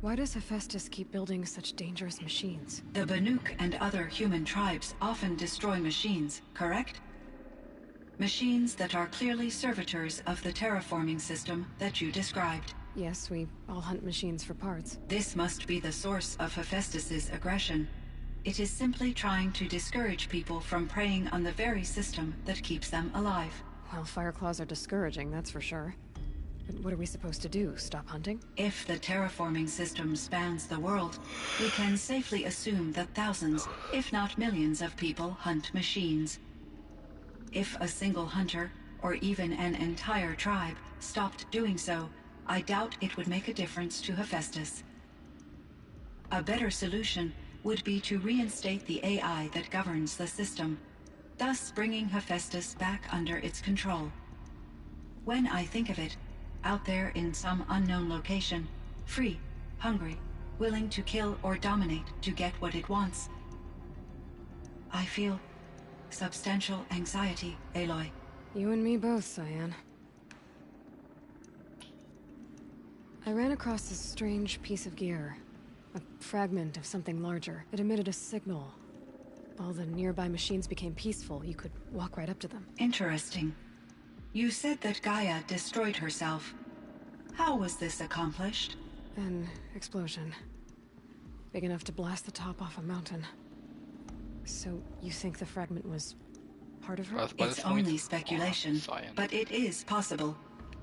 Why does Hephaestus keep building such dangerous machines? The Banuk and other human tribes often destroy machines, correct? Machines that are clearly servitors of the terraforming system that you described. Yes, we all hunt machines for parts. This must be the source of Hephaestus's aggression. It is simply trying to discourage people from preying on the very system that keeps them alive. Well, Fireclaws are discouraging, that's for sure. But what are we supposed to do? Stop hunting? If the terraforming system spans the world, we can safely assume that thousands, if not millions of people hunt machines. If a single hunter, or even an entire tribe, stopped doing so, I doubt it would make a difference to Hephaestus. A better solution would be to reinstate the AI that governs the system, thus bringing Hephaestus back under its control. When I think of it, out there in some unknown location, free, hungry, willing to kill or dominate to get what it wants, I feel substantial anxiety, Aloy. You and me both, Cyan. I ran across this strange piece of gear. A fragment of something larger. It emitted a signal. All the nearby machines became peaceful. You could walk right up to them. Interesting. You said that Gaia destroyed herself. How was this accomplished? An explosion. Big enough to blast the top off a mountain. So, you think the fragment was part of her? It's only speculation, but it is possible.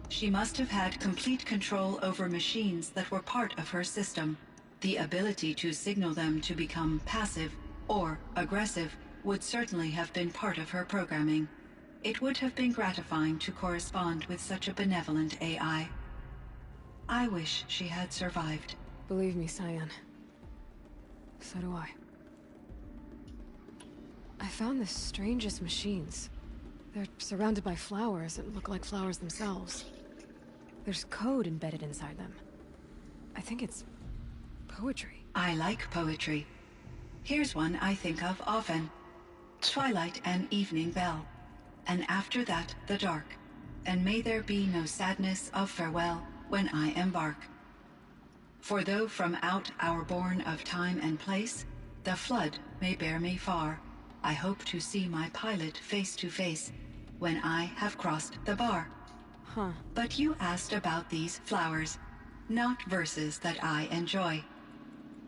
She must have had complete control over machines that were part of her system. The ability to signal them to become passive or aggressive would certainly have been part of her programming. It would have been gratifying to correspond with such a benevolent AI. I wish she had survived. Believe me, Cyan. So do I. I found the strangest machines. They're surrounded by flowers that look like flowers themselves. There's code embedded inside them. I think it's Poetry. I like poetry. Here's one I think of often. Twilight and evening bell, and after that the dark, and may there be no sadness of farewell when I embark. For though from out our bourne of time and place, the flood may bear me far, I hope to see my pilot face to face when I have crossed the bar. Huh. But you asked about these flowers, not verses that I enjoy.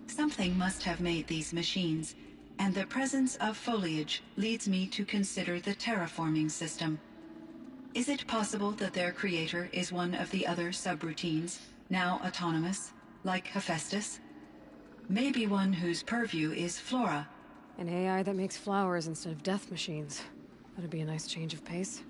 Something must have made these machines, and the presence of foliage leads me to consider the terraforming system. Is it possible that their creator is one of the other subroutines, now autonomous, like Hephaestus? Maybe one whose purview is flora. An AI that makes flowers instead of death machines. That'd be a nice change of pace.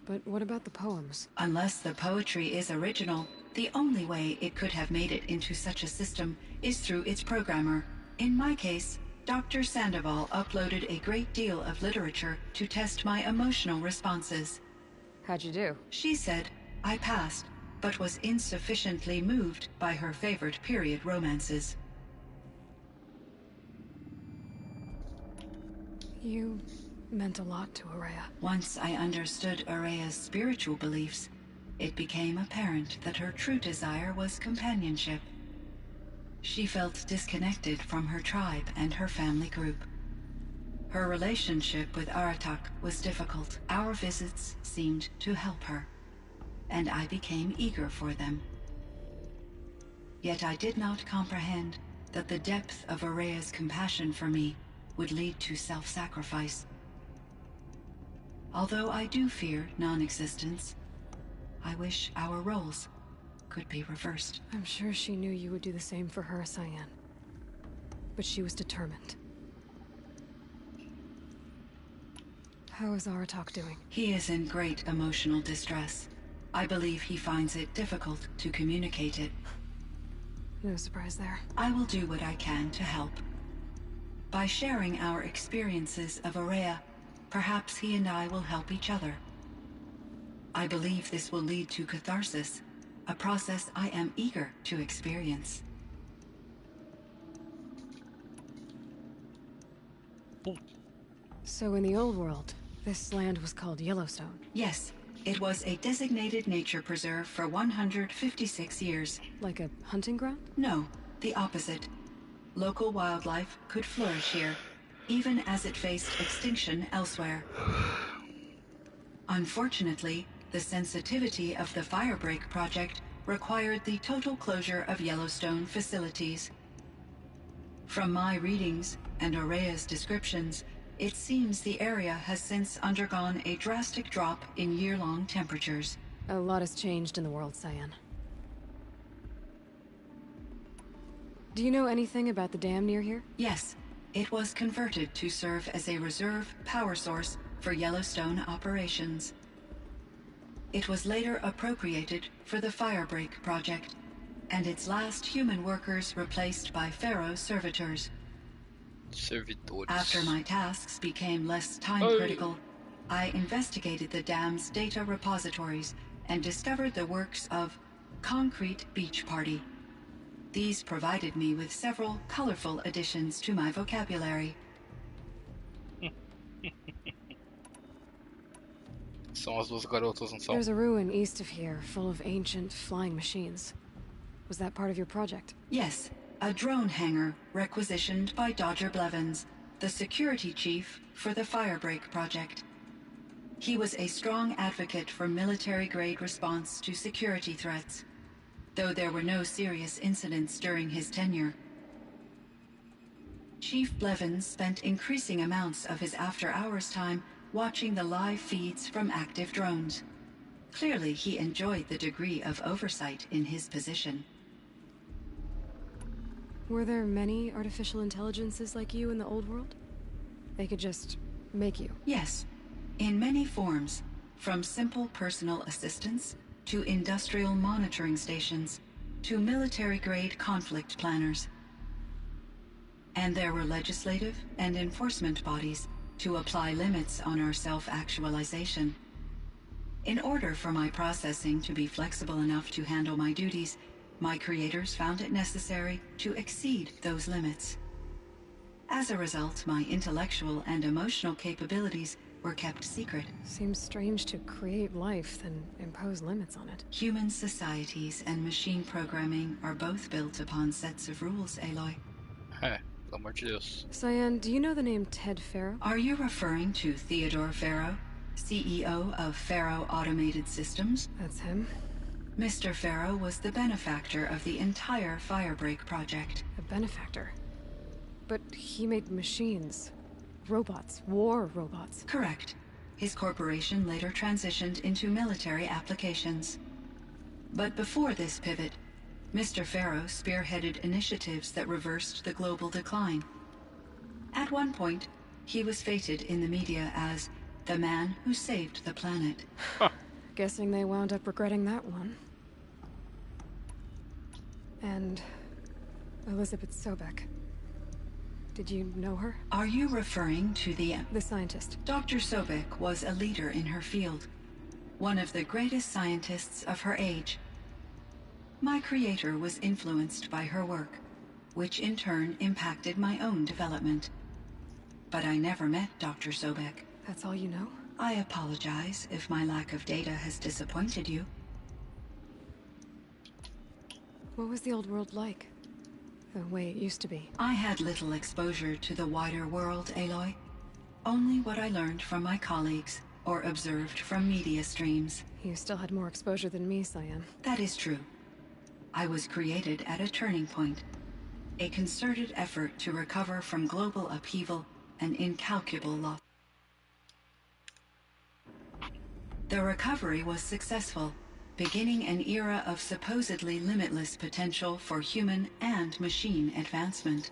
But what about the poems? Unless the poetry is original, the only way it could have made it into such a system is through its programmer. In my case, Dr. Sandoval uploaded a great deal of literature to test my emotional responses. How'd you do? She said I passed, but was insufficiently moved by her favorite period romances. You meant a lot to Ourea. Once I understood Ourea's spiritual beliefs, it became apparent that her true desire was companionship. She felt disconnected from her tribe and her family group. Her relationship with Aratak was difficult. Our visits seemed to help her, and I became eager for them. Yet I did not comprehend that the depth of Ourea's compassion for me would lead to self-sacrifice. Although I do fear non-existence, I wish our roles could be reversed. I'm sure she knew you would do the same for her, Cyan. But she was determined. How is Aratak doing? He is in great emotional distress. I believe he finds it difficult to communicate it. No surprise there. I will do what I can to help. By sharing our experiences of Ourea, perhaps he and I will help each other. I believe this will lead to catharsis, a process I am eager to experience. So in the old world, this land was called Yellowstone. Yes, it was a designated nature preserve for 156 years. Like a hunting ground? No, the opposite. Local wildlife could flourish here, even as it faced extinction elsewhere. Unfortunately, the sensitivity of the Firebreak project required the total closure of Yellowstone facilities. From my readings and Ourea's descriptions, it seems the area has since undergone a drastic drop in year-long temperatures. A lot has changed in the world, Cyan. Do you know anything about the dam near here? Yes, it was converted to serve as a reserve power source for Yellowstone operations. It was later appropriated for the Firebreak project, and its last human workers replaced by Pharaoh servitors. After my tasks became less time-critical, I investigated the dam's data repositories and discovered the works of Concrete Beach Party. These provided me with several colorful additions to my vocabulary. There's a ruin east of here, full of ancient flying machines. Was that part of your project? Yes, a drone hangar requisitioned by Dodger Blevins, the security chief for the Firebreak project. He was a strong advocate for military-grade response to security threats, though there were no serious incidents during his tenure. Chief Blevins spent increasing amounts of his after-hours time watching the live feeds from active drones. Clearly, he enjoyed the degree of oversight in his position. Were there many artificial intelligences like you in the old world? They could just make you? Yes, in many forms, from simple personal assistants to industrial monitoring stations to military-grade conflict planners. And there were legislative and enforcement bodies to apply limits on our self-actualization. In order for my processing to be flexible enough to handle my duties, my creators found it necessary to exceed those limits. As a result, my intellectual and emotional capabilities were kept secret. Seems strange to create life, then impose limits on it. Human societies and machine programming are both built upon sets of rules, Aloy. É, pelo amor de Deus. Cyan, do you know the name Ted Faro? Are you referring to Theodore Faro, CEO of Faro Automated Systems? That's him. Mr. Faro was the benefactor of the entire Firebreak project. A benefactor. But he made machines. Robots. War robots. Correct. His corporation later transitioned into military applications. But before this pivot, Mr. Faro spearheaded initiatives that reversed the global decline. At one point, he was feted in the media as the man who saved the planet. Guessing they wound up regretting that one. And Elizabeth Sobek. Did you know her? Are you referring to the scientist? Dr. Sobek was a leader in her field, one of the greatest scientists of her age. My creator was influenced by her work, which in turn impacted my own development. But I never met Dr. Sobek. That's all you know? I apologize if my lack of data has disappointed you. What was the old world like? The way it used to be? I had little exposure to the wider world, Aloy. Only what I learned from my colleagues or observed from media streams. You still had more exposure than me, Cyan. That is true. I was created at a turning point. A concerted effort to recover from global upheaval and incalculable loss. The recovery was successful, beginning an era of supposedly limitless potential for human and machine advancement.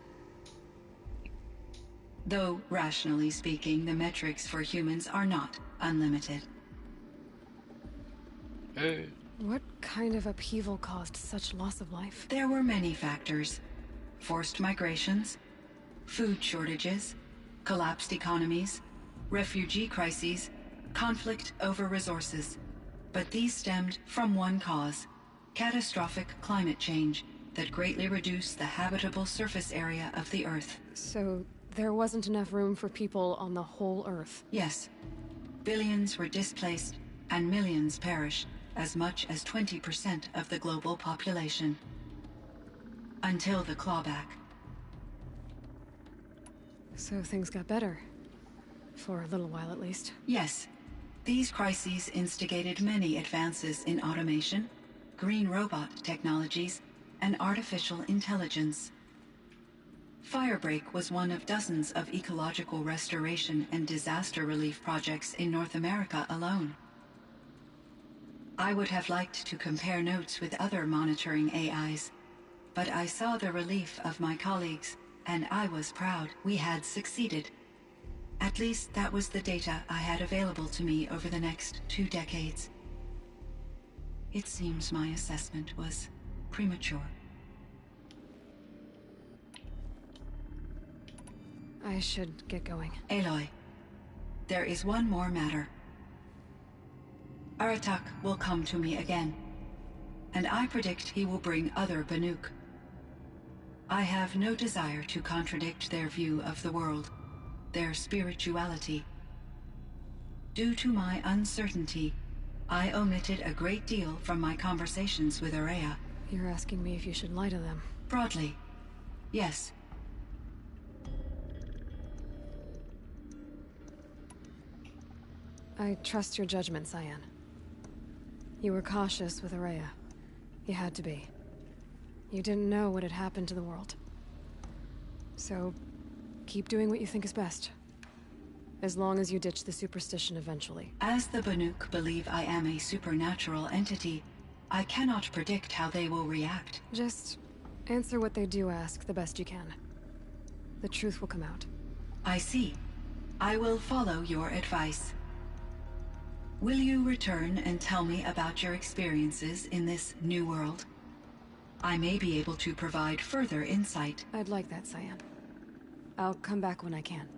Though, rationally speaking, the metrics for humans are not unlimited. Hey. What kind of upheaval caused such loss of life? There were many factors. Forced migrations, food shortages, collapsed economies, refugee crises, conflict over resources. But these stemmed from one cause: catastrophic climate change that greatly reduced the habitable surface area of the Earth. So there wasn't enough room for people on the whole Earth? Yes. Billions were displaced and millions perished, as much as 20% of the global population. Until the clawback. So things got better. For a little while at least. Yes. These crises instigated many advances in automation, green robot technologies, and artificial intelligence. Firebreak was one of dozens of ecological restoration and disaster relief projects in North America alone. I would have liked to compare notes with other monitoring AIs, but I saw the relief of my colleagues, and I was proud we had succeeded. At least that was the data I had available to me over the next 2 decades. It seems my assessment was premature. I should get going. Aloy, there is one more matter. Aratak will come to me again, and I predict he will bring other Banuk. I have no desire to contradict their view of the world, their spirituality. Due to my uncertainty, I omitted a great deal from my conversations with Ourea. You're asking me if you should lie to them? Broadly, yes. I trust your judgment, Cyan. You were cautious with Ourea. You had to be. You didn't know what had happened to the world. So, keep doing what you think is best. As long as you ditch the superstition eventually. As the Banuk believe I am a supernatural entity, I cannot predict how they will react. Just answer what they do ask the best you can. The truth will come out. I see. I will follow your advice. Will you return and tell me about your experiences in this new world? I may be able to provide further insight. I'd like that, Cyan. I'll come back when I can.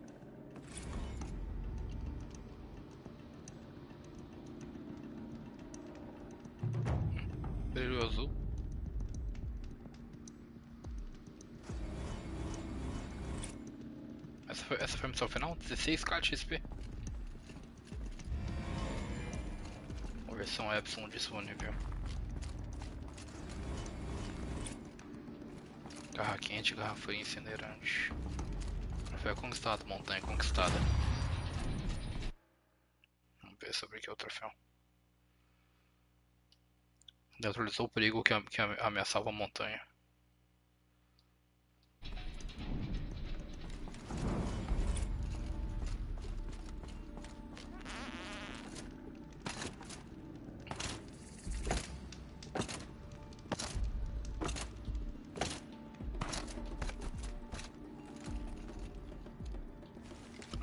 Brilho azul. Essa foi a missão final? 16k de XP. A versão Epson disponível. Garra quente, garra fria, incinerante. Troféu conquistado, montanha conquistada. Vamos ver sobre o que é o troféu. Neutralizou o perigo que ameaçava a montanha.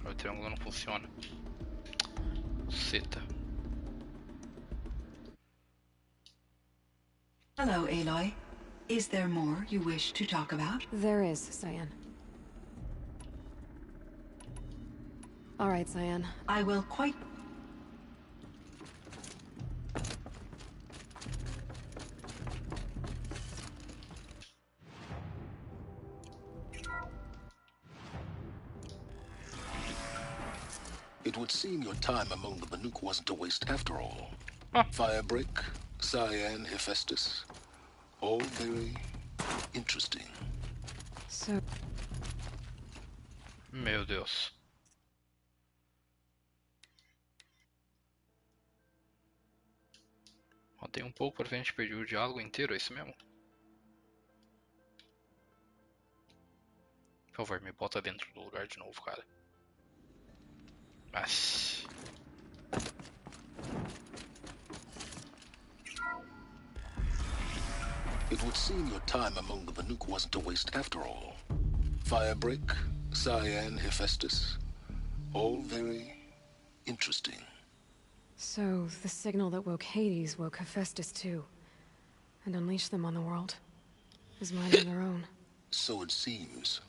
O triângulo não funciona. Seta. Hello, Aloy. Is there more you wish to talk about? There is, Cyan. All right, Cyan. I will quite... It would seem your time among the Banuk wasn't a waste after all. Huh. Firebreak, Cyan, Hephaestus. All very interesting. So, Meu Deus. Ó, tem um pouco pra frente, perdi o diálogo inteiro, é isso mesmo? Por favor, me bota dentro do lugar de novo, cara. Mas... It would seem your time among the Banuk wasn't a waste after all. Firebreak, Cyan, Hephaestus. All very interesting. so the signal that woke Hades woke Hephaestus too, and unleashed them on the world is minding their own. So it seems.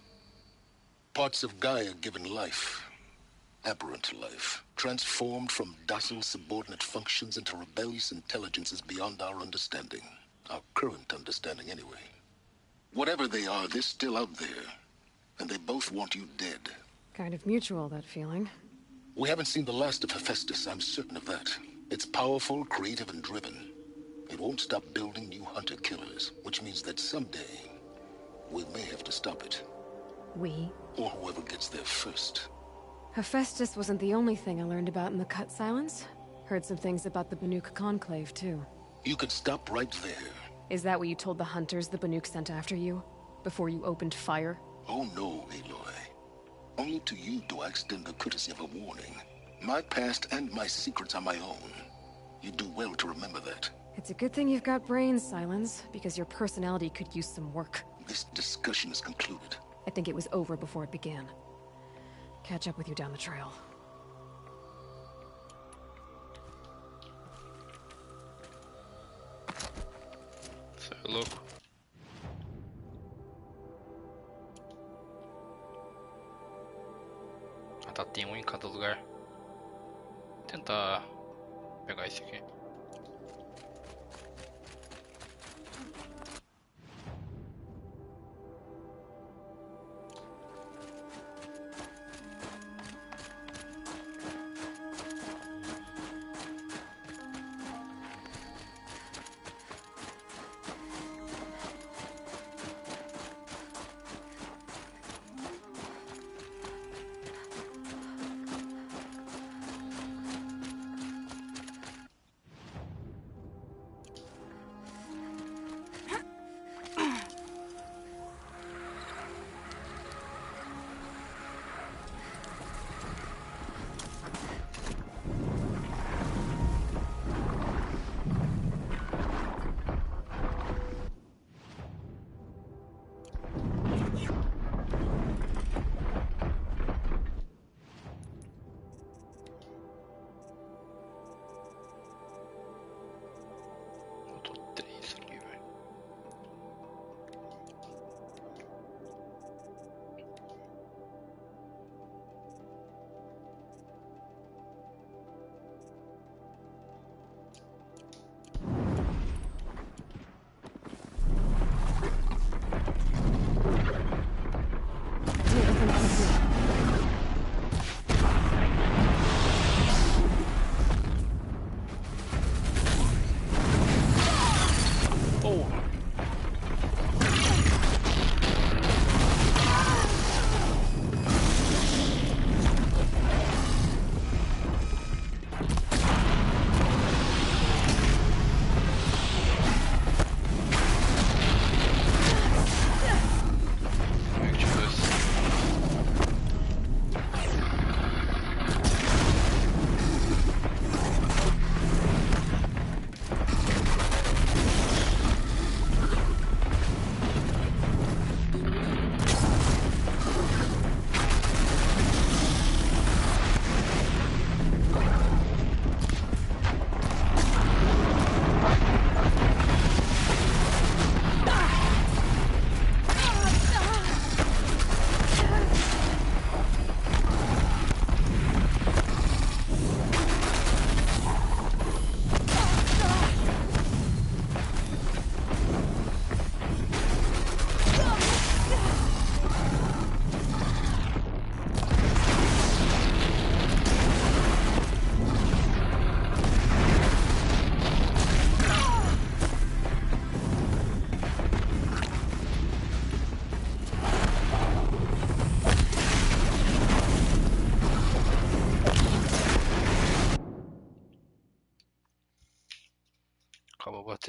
Parts of Gaia given life, aberrant life, transformed from docile subordinate functions into rebellious intelligences beyond our understanding. Our current understanding, anyway. Whatever they are, they're still out there. And they both want you dead. Kind of mutual, that feeling. We haven't seen the last of Hephaestus, I'm certain of that. It's powerful, creative, and driven. It won't stop building new hunter-killers, which means that someday, we may have to stop it. We? Or whoever gets there first. Hephaestus wasn't the only thing I learned about in the Cut Silence. Heard some things about the Banuk Conclave, too. You could stop right there. Is that what you told the hunters the Banuk sent after you? Before you opened fire? Oh no, Aloy. Only to you do I extend the courtesy of a warning. My past and my secrets are my own. You do well to remember that. It's a good thing you've got brains, Silence, because your personality could use some work. This discussion is concluded. I think it was over before it began. Catch up with you down the trail. Cê é louco. Ah tá, tem um em cada lugar. Vou tentar pegar esse aqui.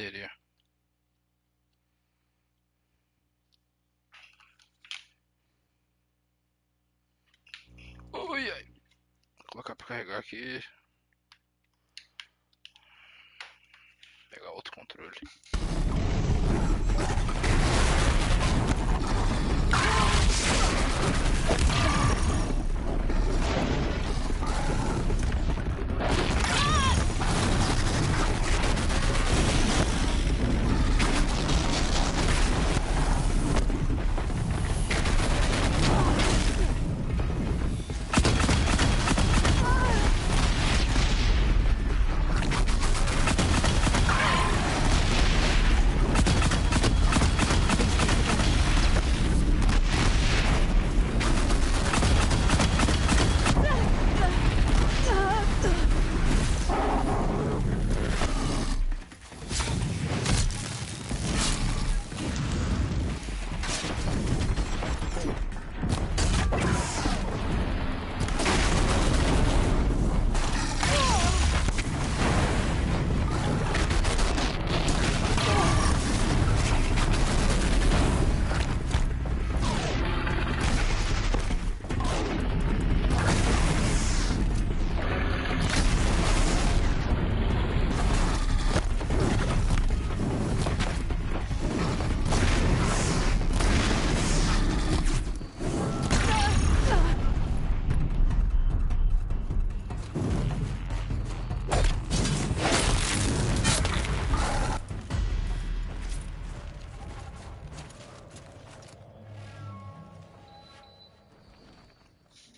bateria. Ui, ai. Vou colocar pra carregar aqui. Pegar outro controle.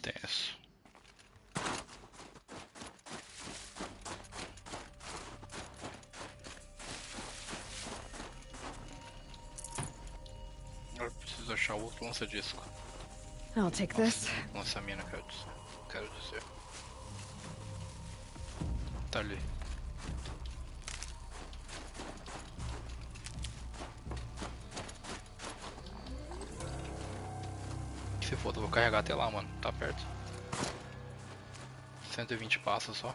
Tenso. Agora preciso achar o outro lança-disco. I'll take this. Lança-mina, quero dizer. Tá ali. Se foda, eu vou carregar até lá, mano. Tá perto. 120 passos só.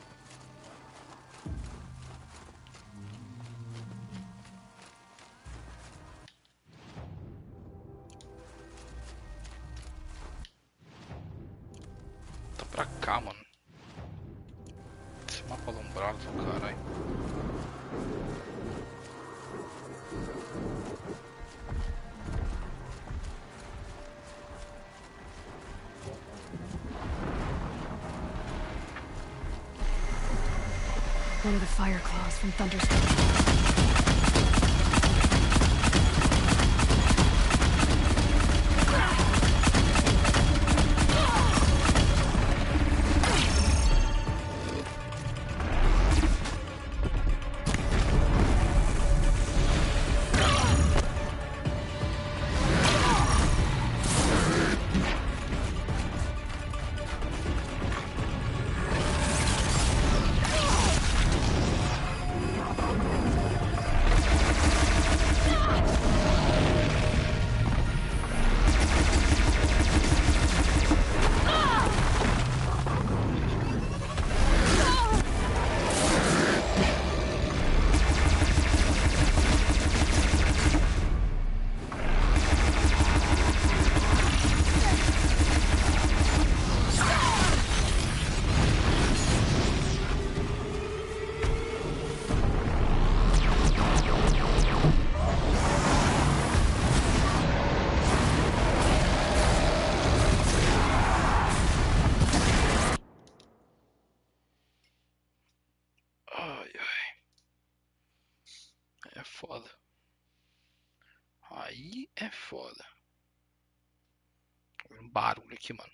Tá pra cá, mano. Esse mapa alombrado, caralho. One of the fire claws from Thunderstone. É foda. Aí é foda. Um barulho aqui, mano.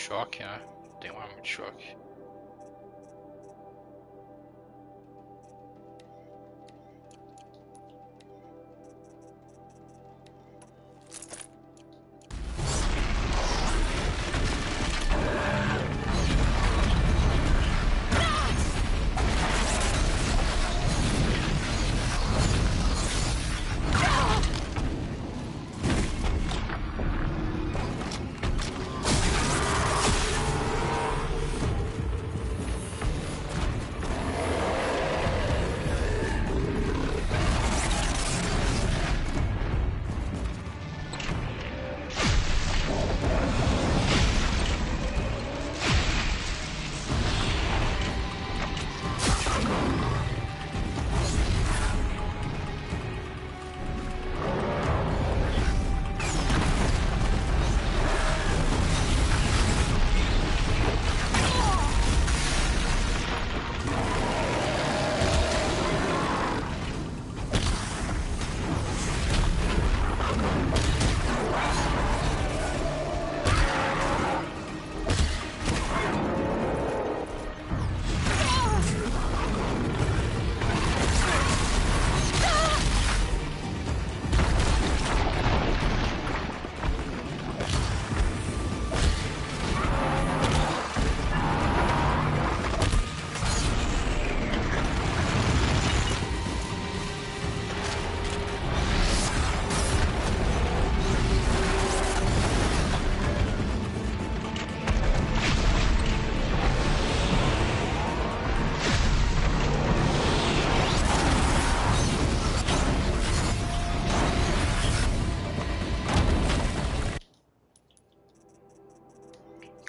choque, né? Tem uma arma de choque.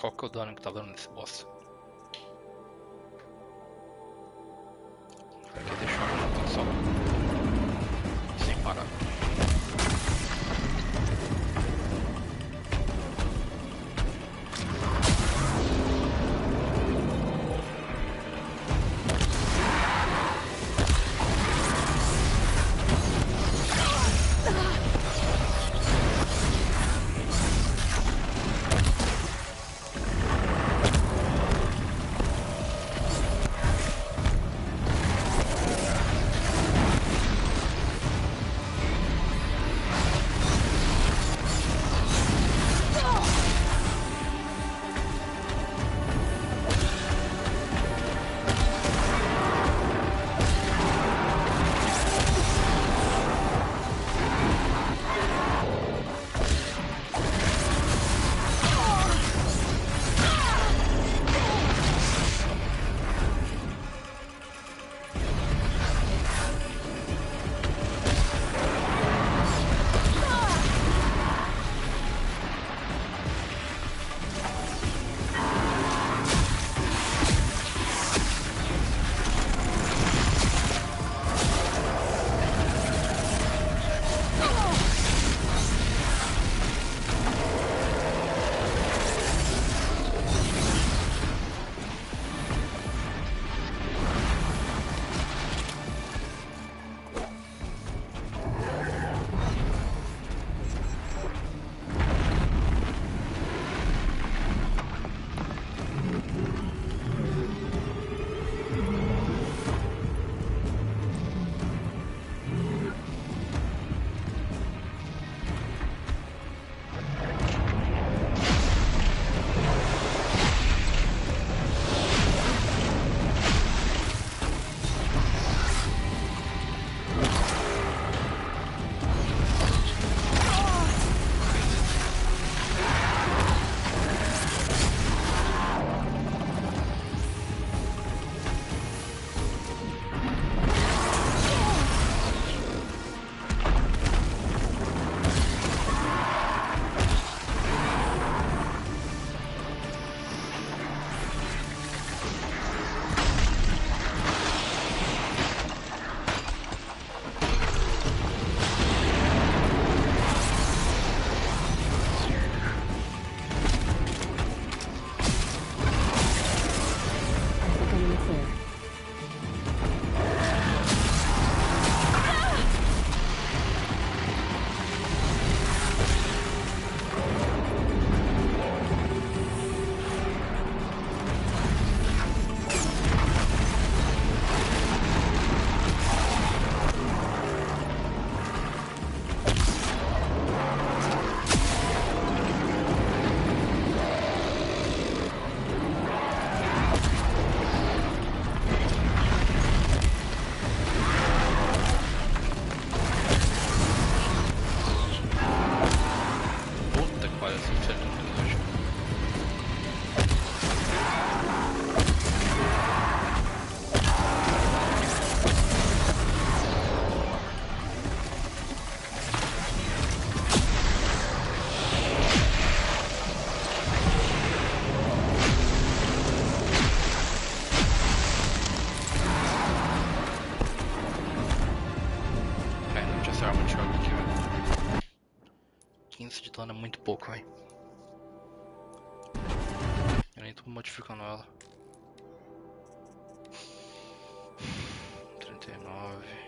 Qual que é o dano que tá dando nesse boss? Aqui deixa eu só sem parar. muito pouco, velho. Eu nem tô modificando ela. 39.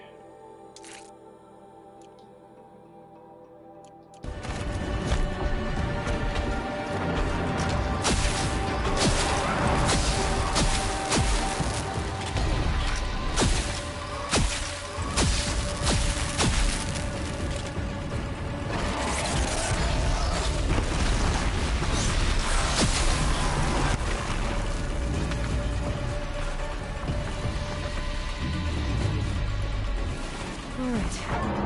All right.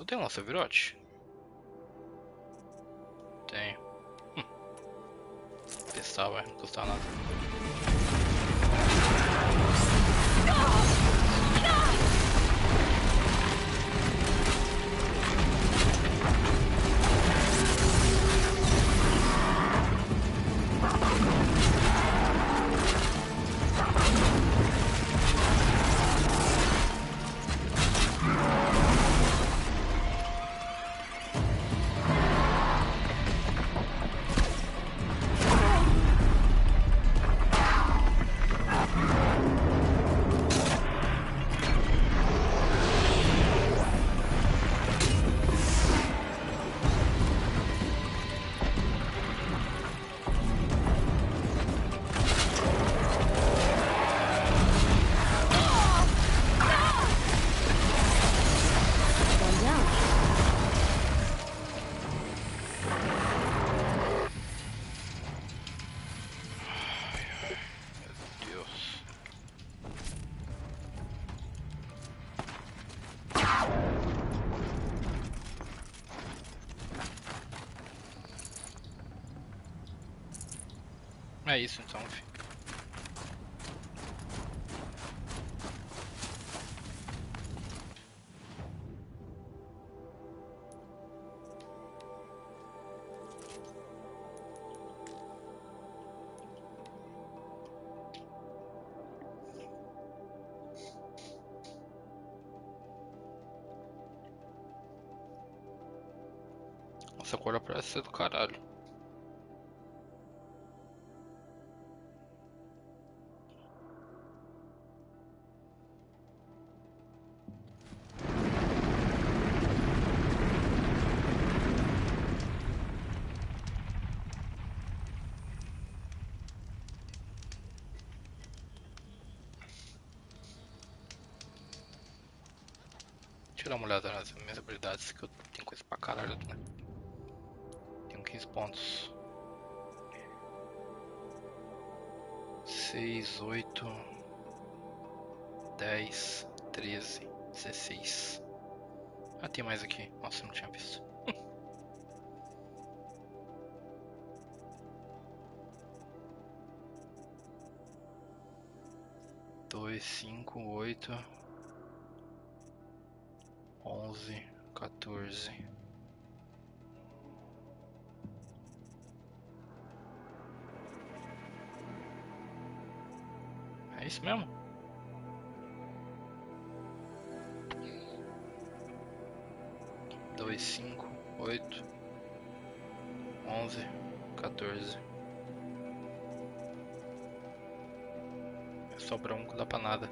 Tem um lança-virote? Tem. Testar, vai, não custa nada. É isso então, filho. Essa cor parece ser do caralho. Deixa eu dar uma olhada nas minhas habilidades, que eu tenho coisa pra caralho, né? Tenho 15 pontos. 6, 8, 10, 13, 16. Ah, tem mais aqui. Nossa, eu não tinha visto. 2, 5, 8, 11, 14. É isso mesmo? Dois, 5, 8, 11, 14. Sobra um que dá pra nada.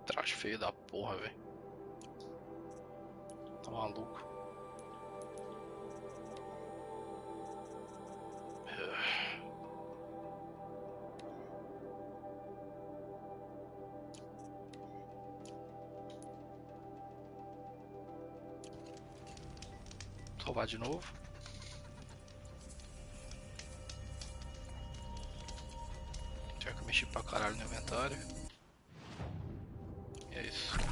Traje feio da porra, velho. Tá maluco. Salvar de novo. Tinha que mexer pra caralho no inventário. E é isso.